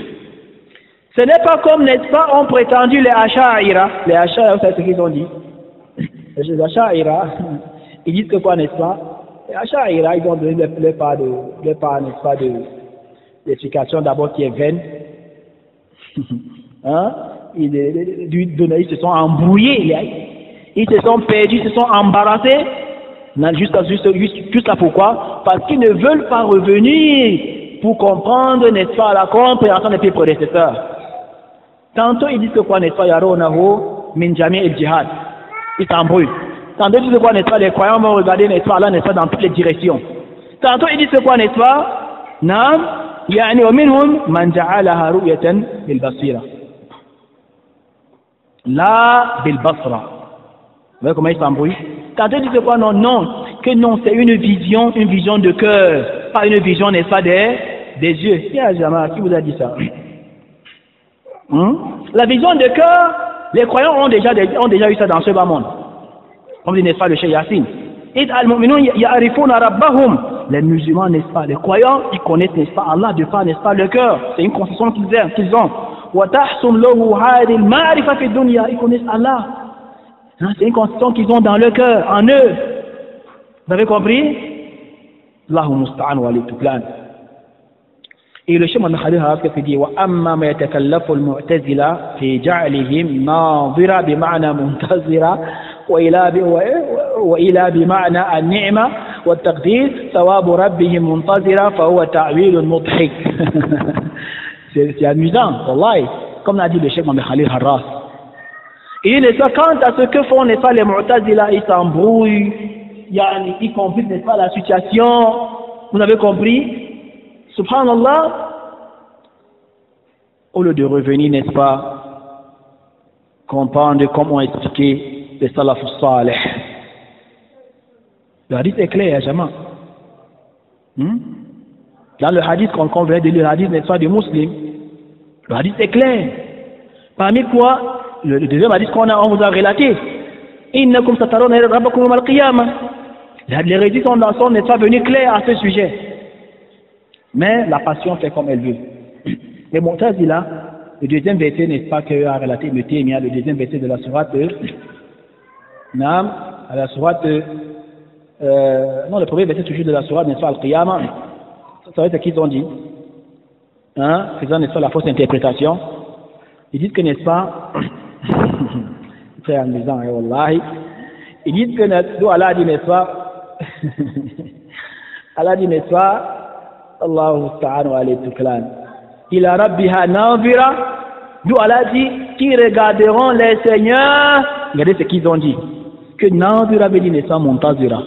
Ce n'est pas comme, n'est-ce pas, ont prétendu les Asha'ira. Les Asha'ira, vous savez ce qu'ils ont dit? Les Asha'ira, ils disent que quoi, n'est-ce pas? Les Asha'ira, ils ont donné les pas, n'est-ce pas, l'explication d'abord qui est vaine. Hein? Ils se sont embrouillés, ils se sont perdus, ils se sont embarrassés. Juste là pourquoi? Parce qu'ils ne veulent pas revenir pour comprendre, n'est-ce pas, la compréhension des prédécesseurs. Tantôt ils disent que quoi, n'est-ce pas, yarounahu min jami' al-jihad. Ils s'embrouillent. Tantôt ils disent que quoi, n'est-ce pas, les croyants vont regarder, n'est-ce pas, là, n'est-ce pas, dans toutes les directions. Tantôt ils disent que quoi, n'est-ce pas, nam, yani wa minhum man ja'alaha ru'yatan bil basira. La bil basra. Vous voyez comment ils s'embrouillent? Tantôt ils disent que quoi, non, que non, c'est une vision de cœur, pas une vision, n'est-ce pas, des yeux. Qui vous a dit ça? La vision de cœur, les croyants ont déjà eu ça dans ce bas monde. Comme dit, n'est-ce pas, le Cheikh Yassine. Les musulmans, n'est-ce pas, les croyants, ils connaissent, n'est-ce pas, Allah de par, n'est-ce pas, le cœur. C'est une conception qu'ils ont. Ils connaissent Allah. C'est une conception qu'ils ont dans le cœur, en eux. Vous avez compris? Allahu musta'an wa alayhi tuklan. Et le cheikh Mohamed Khalil Harras qui dit وَأَمَّا مَا يَتَكَلَّفُ الْمُعْتَزِلَةِ فِي جَعْلِهِمْ نَاظِرًا بِمَعْنَى مُنْتَظِرًا وإلى بمعنى النعمة والتقدير ثواب ربهم منتظرا فهو تعويل مضحك. C'est amusant, wallahi, comme l'a dit le cheikh Mohamed Khalil Harras. Et quant à ce que font, n'est-ce pas, les Mu'tazila, ils s'embrouillent, ils compliquent, n'est-ce pas, la situation. Vous avez compris? Subhanallah, au lieu de revenir, n'est-ce pas, comprendre comment ont expliqué les salafus salih. Le hadith est clair, Jama. Dans le hadith qu'on vient de lire, le hadith, n'est-ce pas, du musulman, le hadith est clair. Parmi quoi, le deuxième hadith on vous a relaté, innakum satarawna rabbakum yawm al-qiyamah. Les rédits sont, n'est-ce pas, venus clairs à ce sujet. Mais la passion fait comme elle veut. Les Mu'tazila, le deuxième verset, n'est-ce pas, que a relaté Ibn Taymiyyah, le deuxième verset de la sourate à la sourate non, le premier verset toujours de la sourate, n'est-ce pas, Al-Qiyamah. Ça veut dire qu'ils ont dit, faisant, n'est-ce pas, la fausse interprétation. Ils disent que, n'est-ce pas, très amusant, wallahi, ils disent que, Allah dit, n'est-ce pas, Allah dit, n'est-ce pas, Allahu ta'ala wa alayhi tuklan. Ila rabbiha nazira. D'où Allah dit, qui regarderont les seigneurs. Regardez ce qu'ils ont dit. Que nazira veut dire, n'est-ce pas, muntazira.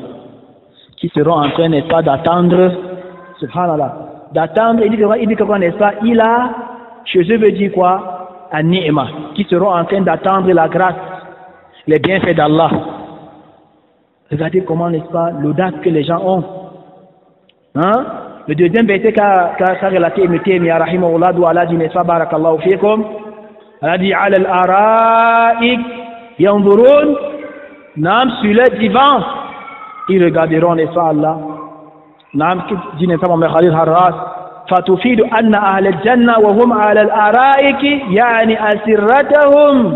Qui seront en train, n'est-ce pas, d'attendre, subhanallah, d'attendre, il dit que quoi, n'est-ce pas, chez eux veut dire quoi, an-ni'ma, qui seront en train d'attendre la grâce, les bienfaits d'Allah. Regardez comment, n'est-ce pas, l'audace que les gens ont. Le deuxième verset qu'a relaté Ibn Taymiyyah rahimahullah, d'où Allah dit, n'est-ce pas, barakallahu fikum, Allah dit, ala al-ara'ik yanzurun, sur le divan, ils regarderont, n'est-ce pas, Allah. Dit, n'est-ce pas, Mohamed Khalil Harras, فَتُفِيدُ أَنَّ أَهْلَ الْجَنَّةِ وَهُمْ عَلَى الْأَرَائِكِ يعني أسرتهم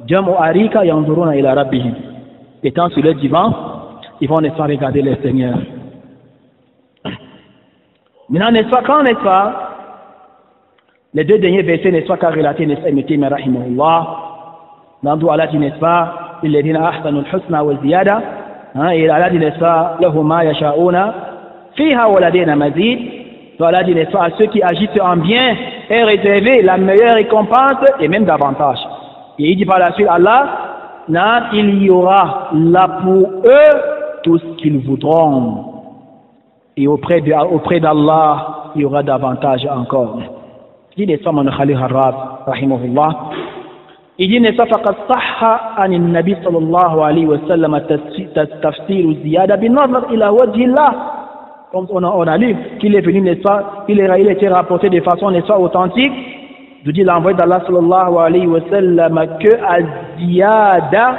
جمع أريك ينظرون إلى ربهم. Étant sur le divan, ils vont, n'est-ce pas, regarder les seigneurs. Maintenant, n'est-ce pas, quand, n'est-ce pas, les deux derniers versets, n'est-ce pas, qu'a relaté, n'est-ce pas, Ibn Taymiyyah rahimahullah, dans d'où Allah dit, n'est-ce pas, للذين أحسنوا الحسنى والزيادة et Allah dit n'est-ce pas لهم ما يشاءون فيها ولدينا مزيد. Allah dit n'est-ce pas à ceux qui agissent en bien est réservé la meilleure récompense et même davantage. Et il dit par la suite Allah, il y aura là pour eux tout ce qu'ils voudront. Et auprès d'Allah, il y aura davantage encore. Il dit n'est-ce pas mon Khalil Harrad, rahimahullah. Il dit n'est-ce pas faqad sahha an an-nabi sallallahu alayhi wa sallam tafsir ziyada bin nazar ila wajhi Allah. Comme on a lu qu'il est venu, n'est-ce pas, il a été rapporté de façon, n'est-ce pas, authentique, de dire l'envoyé d'Allah sallallahu alayhi wa sallam que al-ziyada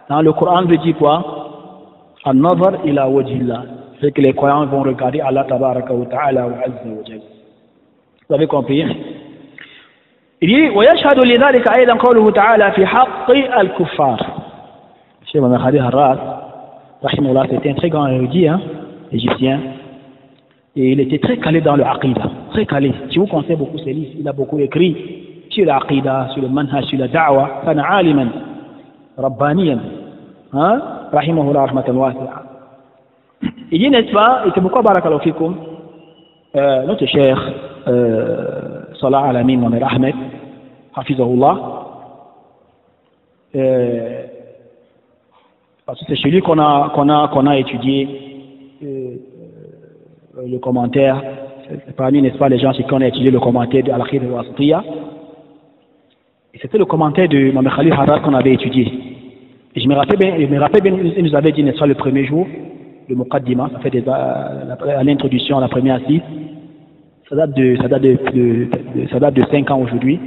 dans le Coran veut dire quoi? An-nazar ila wajhi Allah. C'est que les croyants vont regarder Allah tabaraka wa ta'ala wa azza wa jalla. Vous avez compris? Il dit ويشهد لذلك أيضا قوله تعالى في حق الكفار. Cheikh Mohamed Khalil Harrad, rahimahullah, c'était un très grand érudit, égyptien, et il était très calé dans le aqidah, très calé. Si vous connaissez beaucoup ses livres, il a beaucoup écrit sur l'aqidah, sur le manhaj, sur la da'wa. كان عالما ربانيا rahimahullah rahmatan wasi'a. Il dit n'est-ce pas, et c'est pourquoi barakallahu fikum, notre cher Salah Alamin Mohamed Ahmed Hafizahullah, parce que c'est chez lui qu'on a étudié le commentaire. Parmi, n'est-ce pas, les gens qui ont étudié le commentaire de Al-Akhir al-Wasitiyya, et c'était le commentaire de Mohamed Khalil Harrad qu'on avait étudié. Et je me rappelle bien, il nous avait dit, n'est-ce pas, le premier jour, le Muqaddima, ça fait à l'introduction, à la première assise. Ça date de 5 ans aujourd'hui.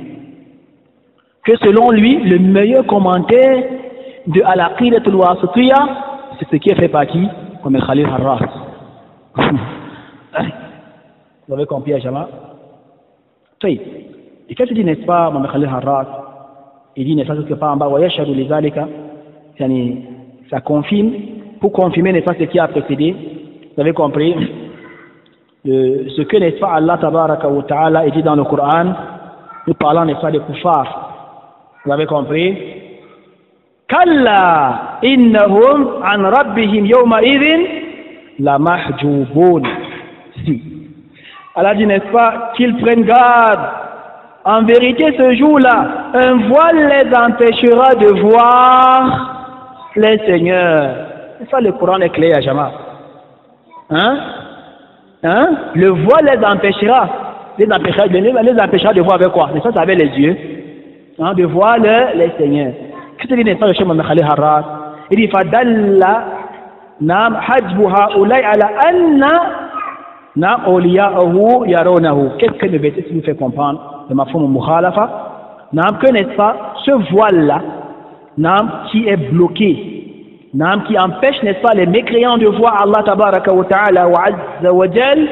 Que selon lui, le meilleur commentaire de Al-Aqidah al-Wasitiyya, c'est ce qui est fait par qui? Comme Khalil Harrad. Vous avez compris, Ajama? Et qu'est-ce qu'il dit, n'est-ce pas, Mohamed Khalil Harrad? Il dit, n'est-ce pas, quelque part en bas, وَيَشْهَدُ لِذَلِكَ, ça confirme, pour confirmer, n'est-ce pas, ce qui a précédé. Vous avez compris? Ce que, n'est-ce pas, Allah tabaraka wa ta'ala dit dans le Coran, nous parlons, n'est-ce pas, des kuffars. Vous avez compris? Kalla innahum an rabbihim yawma idhin la mahjubun. Si. Allah dit, n'est-ce pas, qu'ils prennent garde. En vérité, ce jour-là, un voile les empêchera de voir les seigneurs. C'est ça, le Coran est clair, Jama. Le voile les empêchera de voir avec quoi? Mais ça, c'est avec les yeux. De voir les seigneurs. Qu'est-ce que dit, n'est-ce pas, le Cheikh Mohamed Khalil Harrad? Il dit, fadalla nam hajbu ha'ulay ala anna nam awliya'ahu yarawnahu. Qu'est-ce que le verset nous fait comprendre? De ma forme mukhalafa. Nam, que n'est-ce pas, ce voile-là, nam, qui est bloqué, nam, qui empêche, n'est-ce pas, les mécréants de voir Allah tabaraka wa ta'ala wa azza wa jal,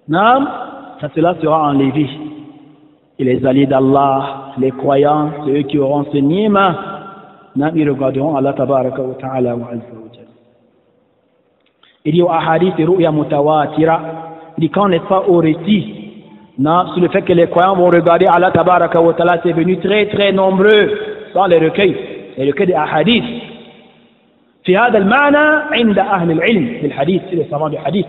nam, ça, cela sera enlevé. Et les alliés d'Allah, les croyants, ceux qui auront ce nima, nam, ils regarderont Allah tabaraka wa ta'ala wa azza wa jal. Il dit au ahadith ru'ya mutawatira, il dit quand, n'est-ce pas, au récit, non, sur le fait que les croyants vont regarder Allah tabaraka wa ta'ala, c'est venu très très nombreux dans les recueils des ahadith. في هذا المعنى عند أهل العلم في الحديث في الصواب الحديث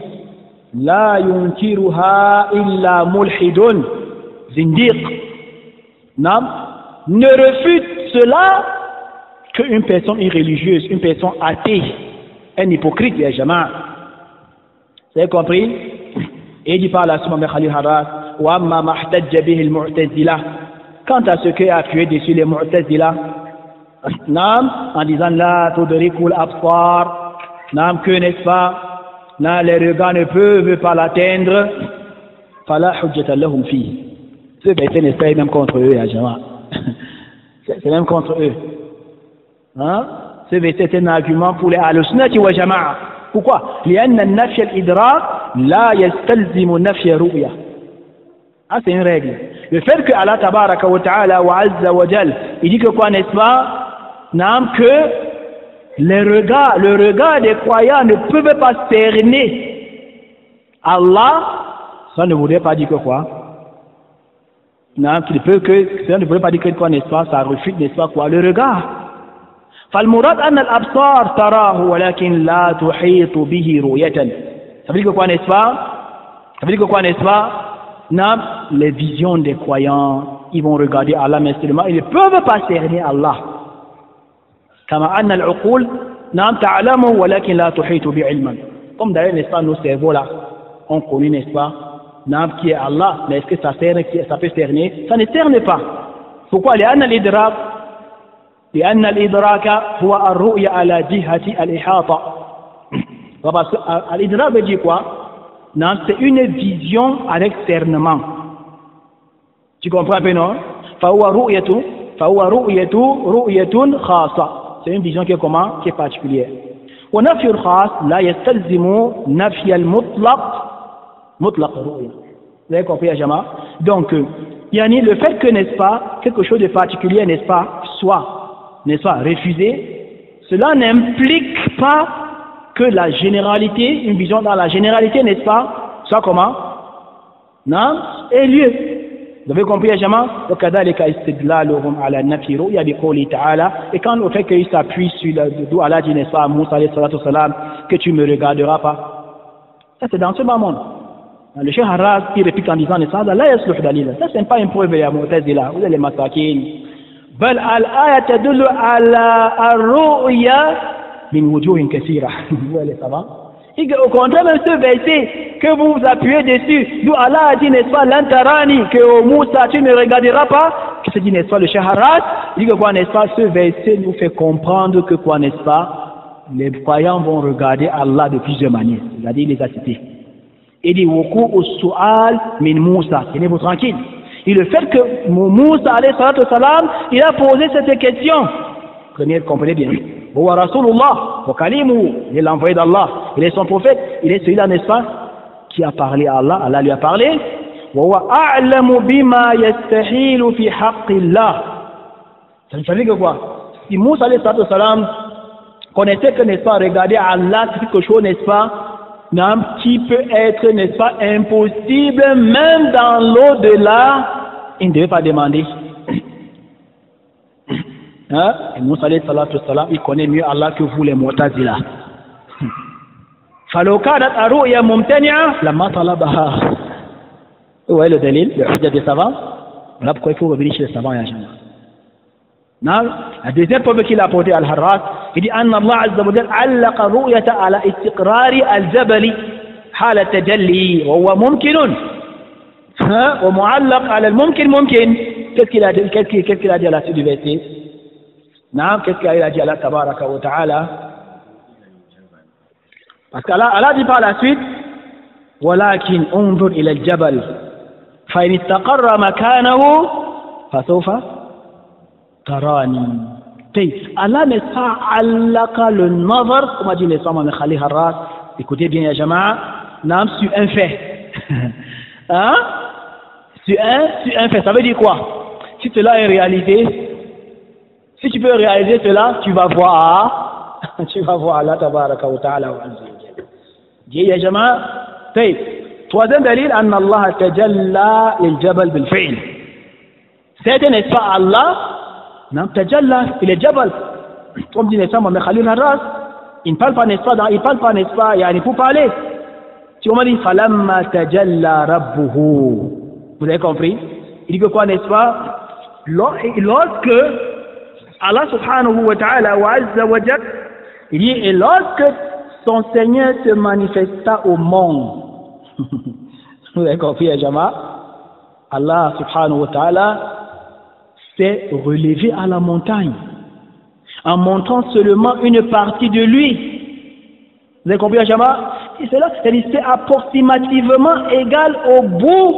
لا ينكرها إلا ملحد زنديق. نعم, ne refute cela qu'une personne irreligieuse, une personne athée, un hypocrite, ya jama'a. Vous avez compris? Et il dit par la suite de Khalil Harrad, wa amma mahtajja bihi al-mu'tazila. Quant à ce qui a appuyé dessus les mu'tazila, Nam, en disant la tudrikul absar, Nam, que n'est-ce pas, les regards ne peuvent pas l'atteindre, fala hujjata lahum fi. Ce verset n'est pas même contre eux, ya jama. C'est même contre eux. Ce verset est un argument pour les al-sunnati wa jama'a. Pourquoi? لأن النفي الإدراك لا يستلزم نفي رؤية. Ah, c'est une règle. Le fait que Allah tabaraka wa ta'ala wa azza wa jal, il dit que quoi, n'est-ce pas? N'am, que le regard des croyants ne peuvent pas cerner Allah, ça ne voudrait pas dire que quoi? N'am, ça ne voudrait pas dire que quoi, n'est-ce pas? Ça refute, n'est-ce pas, quoi? Le regard. فالمراد أن الأبصار تراه ولكن لا تحيط به رؤية. Ça veut dire que quoi, n'est-ce pas? Ça veut dire que quoi, n'est-ce pas? Non, les visions des croyants, ils vont regarder Allah, mais seulement ils ne peuvent pas cerner Allah. كما أن العقول نعم تعلم ولكن لا تحيط بعلما. Comme d'ailleurs, n'est-ce pas, nos cerveaux là, on connaît, n'est-ce pas, نعم qui est Allah, mais est-ce que ça cerne, ça peut cerner? Ça ne cerne pas. Pourquoi? لأن الإدراك لأن الإدراك هو الرؤية على جهة الإحاطة. Parce que l'idrak veut dire quoi? Non, c'est une vision avec cernement. Tu comprends un peu, non? فهو رؤية خاصة. C'est une vision qui est comment? Qui est particulière. ونفي الخاص لا يستلزم نفي المطلق مطلق الرؤية. Vous avez compris, Jama? Donc, yani le fait que, n'est-ce pas, quelque chose de particulier, n'est-ce pas, soit, n'est-ce pas, refusé, cela n'implique pas que la généralité, une vision dans la généralité, n'est-ce pas, soit comment? Non? Ait lieu. Vous avez compris, Jama? Donc, et quand le fait qu'il s'appuie sur le dos, Allah dit, n'est-ce pas, Moussa, que tu ne me regarderas pas. Ça, c'est dans ce bas monde. Le Cheikh Haraz qui réplique en disant, n'est-ce pas, ça, c'est pas une preuve, vous allez massacrer. بل الآية تدل على الرؤيا من وجوه كثيرة. Et au contraire, même ce verset que vous vous appuyez dessus, d'où Allah a dit, n'est-ce pas, l'antarani, que au Moussa tu ne regarderas pas, que se dit, n'est-ce pas, le Cheikh Haraz, il dit que quoi, n'est-ce pas, ce verset nous fait comprendre que quoi, n'est-ce pas, les croyants vont regarder Allah de plusieurs manières. C'est-à-dire, il les a cités. Il dit, Wuku us-su'al min Moussa, tenez-vous tranquille. Et le fait que Moussa, alayhi salatu salam, il a posé cette question, comprenez bien. Wa Rasulullah, wa Kalimu, il est l'envoyé d'Allah, il est son prophète, il est celui-là, n'est-ce pas, qui a parlé à Allah, Allah lui a parlé. Wa huwa a'lamu bima yastahilu fi haqqillah. Ça veut dire que quoi? Si Moussa, alayhi salatu salam, connaissait que, n'est-ce pas, regarder Allah, c'est quelque chose, n'est-ce pas, qui peut être, n'est-ce pas, impossible, même dans l'au-delà, il ne devait pas demander. Hein? Et Moussa alayhi salatu salam, il connaît mieux Allah que vous les Mu'tazila. فلو كانت الرؤيا ممتنعة لما طلبها. Vous voyez le dalil, le hujjat des savants? Voilà pourquoi il faut revenir chez les savants, ya Jama. Non? La deuxième preuve qu'il a apporté à Al-Harras, il dit أن الله عز وجل علق الرؤية على استقرار الجبل حال التجلي وهو ممكن ومعلق على الممكن ممكن. Qu'est-ce qu'il a dit à la suite du verset? Non, qu'est-ce qu'il a dit à Allah tabaraka wa ta'ala? Parce qu'Allah dit par la suite, ولكن انظر إلى الجبل فإن استقر مكانه فسوف تراني. Allah n'est pas allaka le nazar, comme a dit les femmes de Khalil Harras. Écoutez bien, ya Jama'a, non, sur un fait. Hein? Sur un fait, ça veut dire quoi? Si cela est réalisé, si tu peux réaliser cela, tu vas voir Allah tabaraka wa ta'ala wa azza wa jalla. Dis ya Jama'a, troisième dalil, أن الله تجلى للجبل بالفعل. C'est n'est-ce pas Allah? Non, tajalla, il est jabal. Comme dit Nesama, mais Khalil Harras, il ne parle pas, n'est-ce pas, il y a pour parler. Tu m'as dit, falamma tajalla rabbuhu. Vous avez compris? Il dit que quoi, n'est-ce pas? Lorsque Allah subhanahu wa ta'ala wa azza wa jal, il dit, et lorsque son Seigneur se manifesta au monde. Vous avez compris, Jama? Allah subhanahu wa ta'ala s'est relevé à la montagne en montrant seulement une partie de lui. Vous avez compris, Jama? Et cela, c'est approximativement égal au bout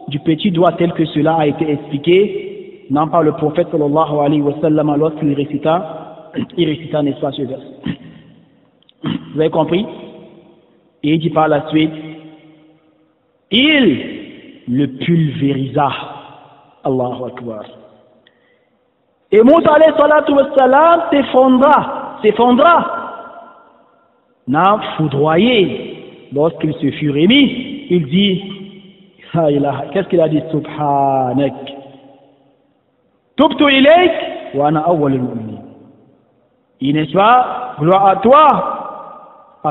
du petit doigt tel que cela a été expliqué, non par le prophète sallallahu alayhi wa sallam lorsqu'il récita, n'est-ce pas, ce verset. Vous avez compris? Et il dit par la suite, il le pulvérisa. Allahu Akbar. Et Moussa alayhi salatu wassalam s'effondra, n'a foudroyé. Lorsqu'il se fut remis, il dit, qu'est-ce qu'il a dit? Subhanak. Tubtu ilayk wa ana awwalul mu'minin. Et n'est-ce pas, gloire à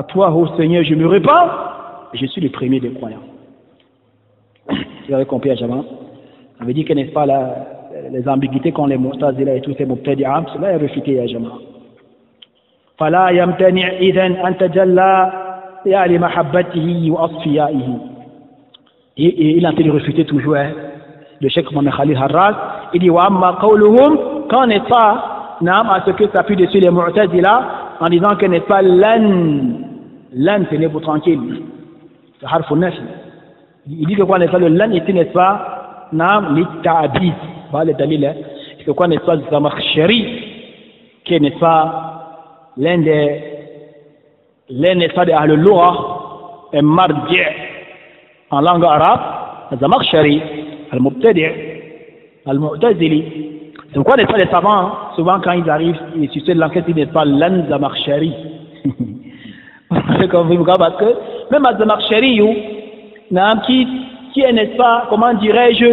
toi, ô Seigneur, je me répands, et je suis le premier des croyants. Vous avez compris, Ajama? Ça veut dire que, n'est-ce pas, les ambiguïtés qu'ont les Mu'tazila et tous ces Mubtadi'a, cela est refuté, Ajama. فلا يمتنع إذن أن تجلى لمحبته وأصفيائه. Et il a été refuté toujours, le Cheikh Mohamed Khalil Harraz. Il dit وَأَمَّا قَوْلُهُمْ, quand n'est pas, à ce que s'appuie dessus les Mu'tazila, en disant que n'est pas lan, tenez-vous tranquille, c'est harf nafi. Il dit que quoi n'est pas le lan ici, n'est-ce pas, l'ittabid, voilà le dalil, c'est que quoi n'est pas Zamakhshari, qui n'est pas l'un des Ahlul-Lugha, un marji' en langue arabe, Zamakhshari, al-Mubtadi', al-Mu'tazili. C'est pourquoi n'est pas les savants, souvent quand ils arrivent, ils suscitent l'enquête, ils n'est pas l'an Zamakhshari. Parce que même à Zamakhshari, qui est, n'est-ce pas, comment dirais-je,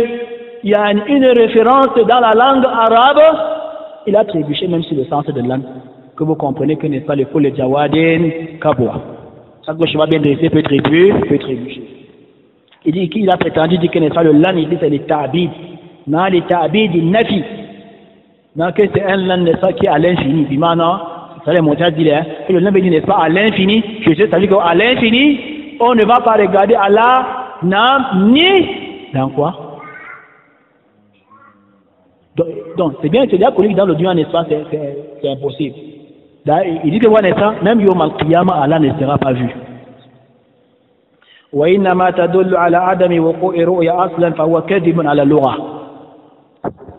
il y a une référence dans la langue arabe, il a trébuché même sur le sens de langue. Que vous comprenez que n'est-ce pas le pôle Jawadin Kabwa. Ça que je vais bien dresser peut trébucher. Il dit qu'il a prétendu dire que n'est-ce pas le lan ici c'est les ta'bid. Non, les ta'bid il nafi. Non, que c'est un lan n'est-ce pas qui est à l'infini. Puis maintenant, ça les Mu'tazila dit que le lan n'est pas à l'infini. Je sais, ça veut dire qu'à l'infini, on ne va pas regarder Allah ni dans quoi. Donc c'est bien, c'est déjà connu que dans le Dieu n'est-ce pas, c'est impossible. Il dit que même Yom al-Qiyamah, Allah ne sera pas vu. وإنما تدل على عدم وقوع رؤيا أصلا فهو كذب على اللغة.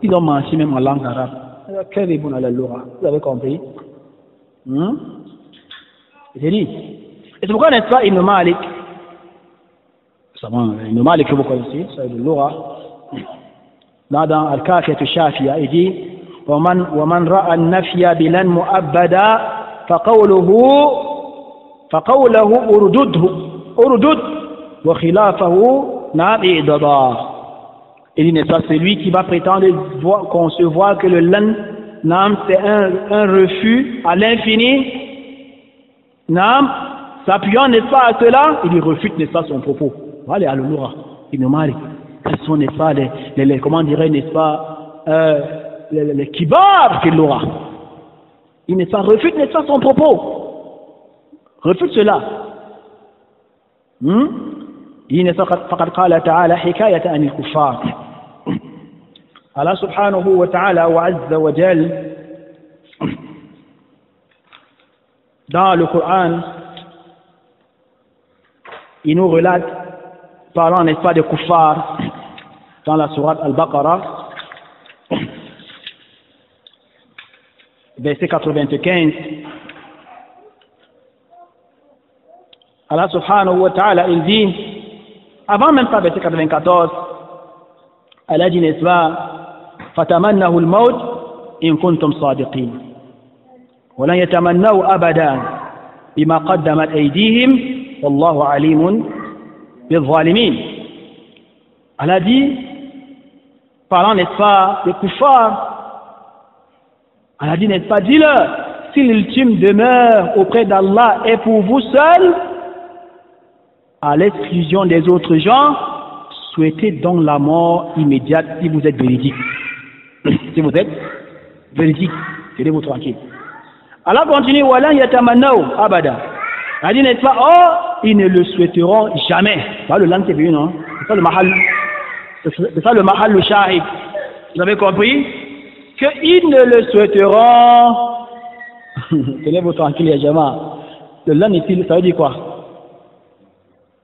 Ils ont mentionné même en langue arabe. كذب على اللغة. Vous avez compris? C'est dit. Et c'est pourquoi n'est-ce pas Ibn Malik, Ibn Malik que vous connaissez, c'est de Lugha, dans Al-Kafiyat al-Shafiya, il dit ومن رأى النفي بلا مؤبدا فقوله أردد وخلافه نعم إعدادا. Il dit n'est-ce pas celui qui va prétendre concevoir que le lan nam c'est un refus à l'infini, nam s'appuyant n'est-ce pas à cela, il refute n'est-ce pas son propos. Voilà al-Lugha Ibn Malik. Quels sont n'est-ce pas les comment dirait n'est-ce pas les kibar qu'il aura. Il n'est pas refute n'est-ce pas son propos. Refute cela. Il n'est pas فقد قال تعالى حكاية عن الكفار. Allah subhanahu wa ta'ala wa azza wa jal dans le Coran il nous relate parlant n'est-ce pas des kuffars dans la sourate Al-Baqarah verset 95. Allah subhanahu wa ta'ala il dit avant même pas verset 94 Allah dit n'est-ce pas فتمنوا الموت إن كنتم صادقين ولن يتمنوا أبدا بما قدمت أيديهم والله عليم بالظالمين. Allah dit parlant n'est-ce pas des kuffars, Allah dit n'est-ce pas dis-leur si l'ultime demeure auprès d'Allah est pour vous seul à l'exclusion des autres gens, souhaitez donc la mort immédiate si vous êtes véridique. Si vous êtes véridique, tenez-vous tranquille. Allah continue, Wala yatamannau abada. Elle dit, n'est-ce pas, oh, ils ne le souhaiteront jamais. C'est pas le langue qui est venu, non? C'est ça le mahal, le shahid. Vous avez compris? Qu'ils ne le souhaiteront. Tenez-vous tranquille, ya jama. Le langue ici, ça veut dire quoi?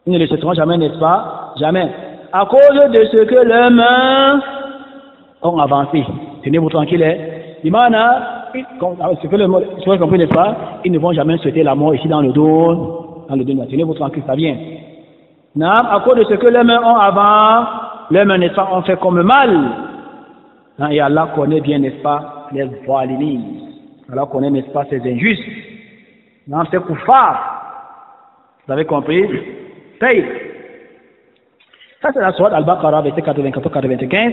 Ils ne le souhaiteront jamais, n'est-ce pas? Jamais. À cause de ce que leurs mains ont avancé. Tenez-vous tranquille. Ce que le mot, si vous comprenez pas, ils ne vont jamais souhaiter la mort ici dans le dos. Tenez-vous tranquille, ça vient. Non, à cause de ce que leurs mains ont avant, leurs mains, n'est-ce pas, ont fait comme mal. Et Allah connaît bien, n'est-ce pas, les zalimin. Allah connaît, n'est-ce pas, ces injustes. Non, c'est kuffar. Vous avez compris? Ça, c'est la sourate Al-Baqarah, verset 94-95.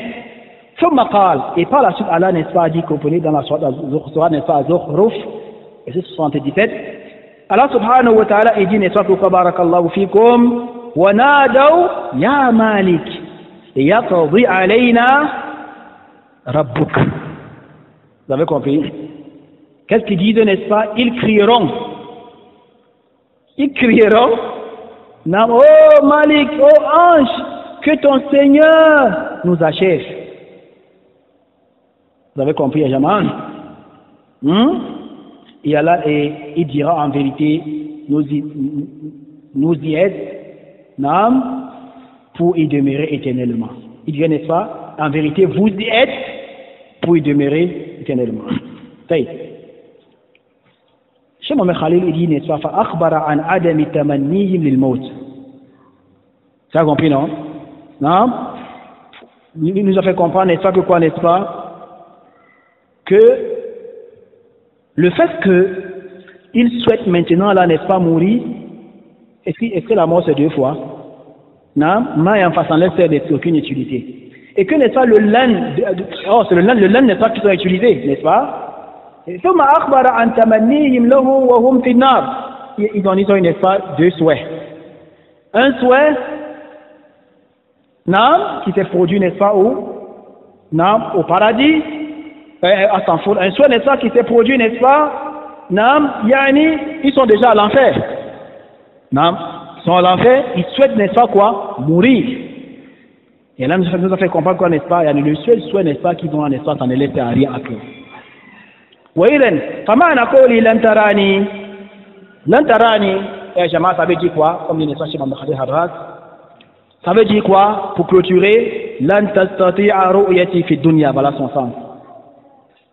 Et par la suite, Allah, n'est-ce pas, dit, comprenez, dans la sourate, n'est-ce pas, Zukhruf, verset 77, Allah subhanahu wa ta'ala dit, n'est-ce pas, barakallahu fikum, wa nadaw ya malik yaqdi alayna rabbuk. Vous avez compris? Qu'est-ce qu'ils disent, n'est-ce pas? Ils crieront, oh Malik, oh ange, que ton Seigneur nous achève. Vous avez compris, Jaman? Et Allah, il dira en vérité, nous y êtes, pour y demeurer éternellement. Il dit, n'est-ce pas? En vérité, vous y êtes pour y demeurer éternellement. Cheikh Mohamed Khalil, il dit, n'est-ce pas? فَأَخْبَرَ عَنْ عَدَمِ تَمَنِّيهِمْ لِلْمَوْتِ. Ça a compris, non? Non? Il nous a fait comprendre, n'est-ce pas, que quoi, n'est-ce pas? Que le fait qu'il souhaite maintenant, là, n'est-ce pas, mourir, est-ce que la mort c'est 2 fois? Non? Mais en façon laisse n'est aucune utilité. Et que n'est-ce pas le lin, c'est le lin n'est pas qui soit utilisé, n'est-ce pas? ثم أخبر عن تمنيهم له وهم في النار. Ils ont dit, n'est-ce pas, 2 souhaits. Un souhait, qui s'est produit, n'est-ce pas, au paradis. Un souhait, n'est-ce pas, qui s'est produit, n'est-ce pas, ils sont déjà à l'enfer. Ils sont à l'enfer, ils souhaitent, n'est-ce pas, quoi, mourir. Et là, nous a fait comprendre quoi, n'est-ce pas, il y a le seul souhait, n'est-ce pas, qu'ils ont, n'est-ce pas, s'en est laissé à rien à cœur. وإذن فمعنى قولي لن تراني يا جماعة, ça veut dire quoi? Comme dit Cheikh Mohamed Khalil Harras, ça veut dire quoi? Pour clôturer, لن تستطيع رؤيتي في الدنيا, voilà son sens.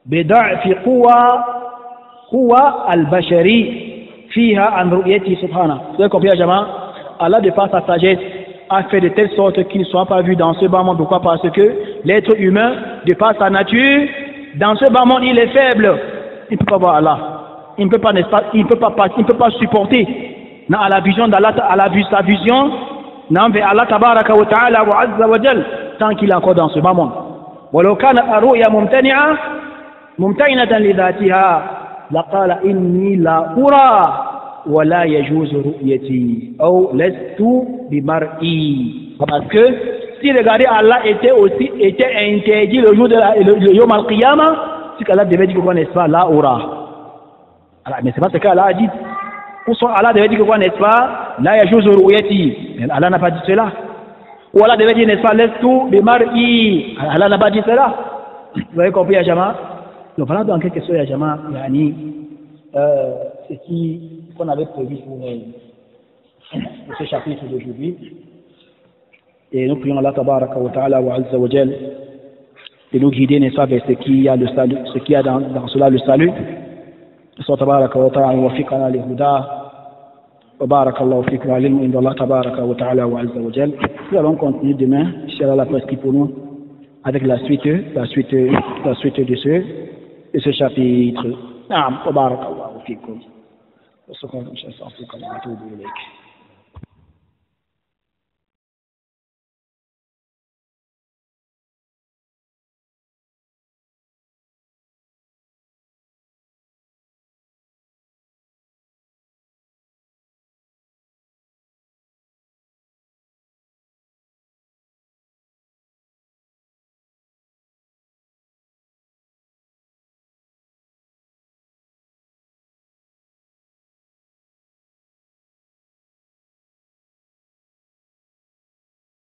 بضعف قوة البشري فيها عن رؤيتي سبحانه. Vous avez compris, Jama? Allah, de par sa sagesse, a fait de telle sorte qu'il ne soit pas vu dans ce bas monde. Pourquoi? Parce que l'être humain, de par sa nature, dans ce bas monde, il est faible. Il ne peut pas voir Allah. Il ne peut pas, n'est-ce pas, il ne peut pas supporter à la vision d'Allah, à la vue sa vision, vers Allah tabaraka wa ta'ala wa azza wa jal, tant qu'il est encore dans ce bas monde. ولو كانت الرؤيا ممتنعة لذاتها لقال إني لا أرى ولا يجوز رؤيتي أو لست بمرئي. Parce que si regarder Allah était interdit le jour de le Yom al-Qiyamah, c'est qu'Allah devait dire que quoi, n'est-ce pas, la aura. Mais c'est pas ce qu'Allah a dit. Allah devait dire que quoi, n'est-ce pas, la yajuzu ru'yati. Allah n'a pas dit cela. Ou Allah devait dire, n'est-ce pas, lestu bimar'i. Allah n'a pas dit cela. Vous avez compris, Yajama? Donc voilà, dans quelque chose, Yajama, ce qu'on avait prévu pour ce chapitre d'aujourd'hui. Et nous prions Allah tabaraka wa ta'ala wa azza wa jal de nous guider, n'est-ce pas, vers ce qui a le salut, ce qui a dans cela le salut. Soit tabaraka wa ta'ala wa fiqana li huda wa barakallahu fikum wa ilmu inda Allah tabaraka wa ta'ala wa azza wa jal. Nous allons continuer demain, inchallah, la presque pour nous, avec la suite de ce chapitre. Naam, wa barakallahu fikum. Wa sallallahu alayhi wa sallam.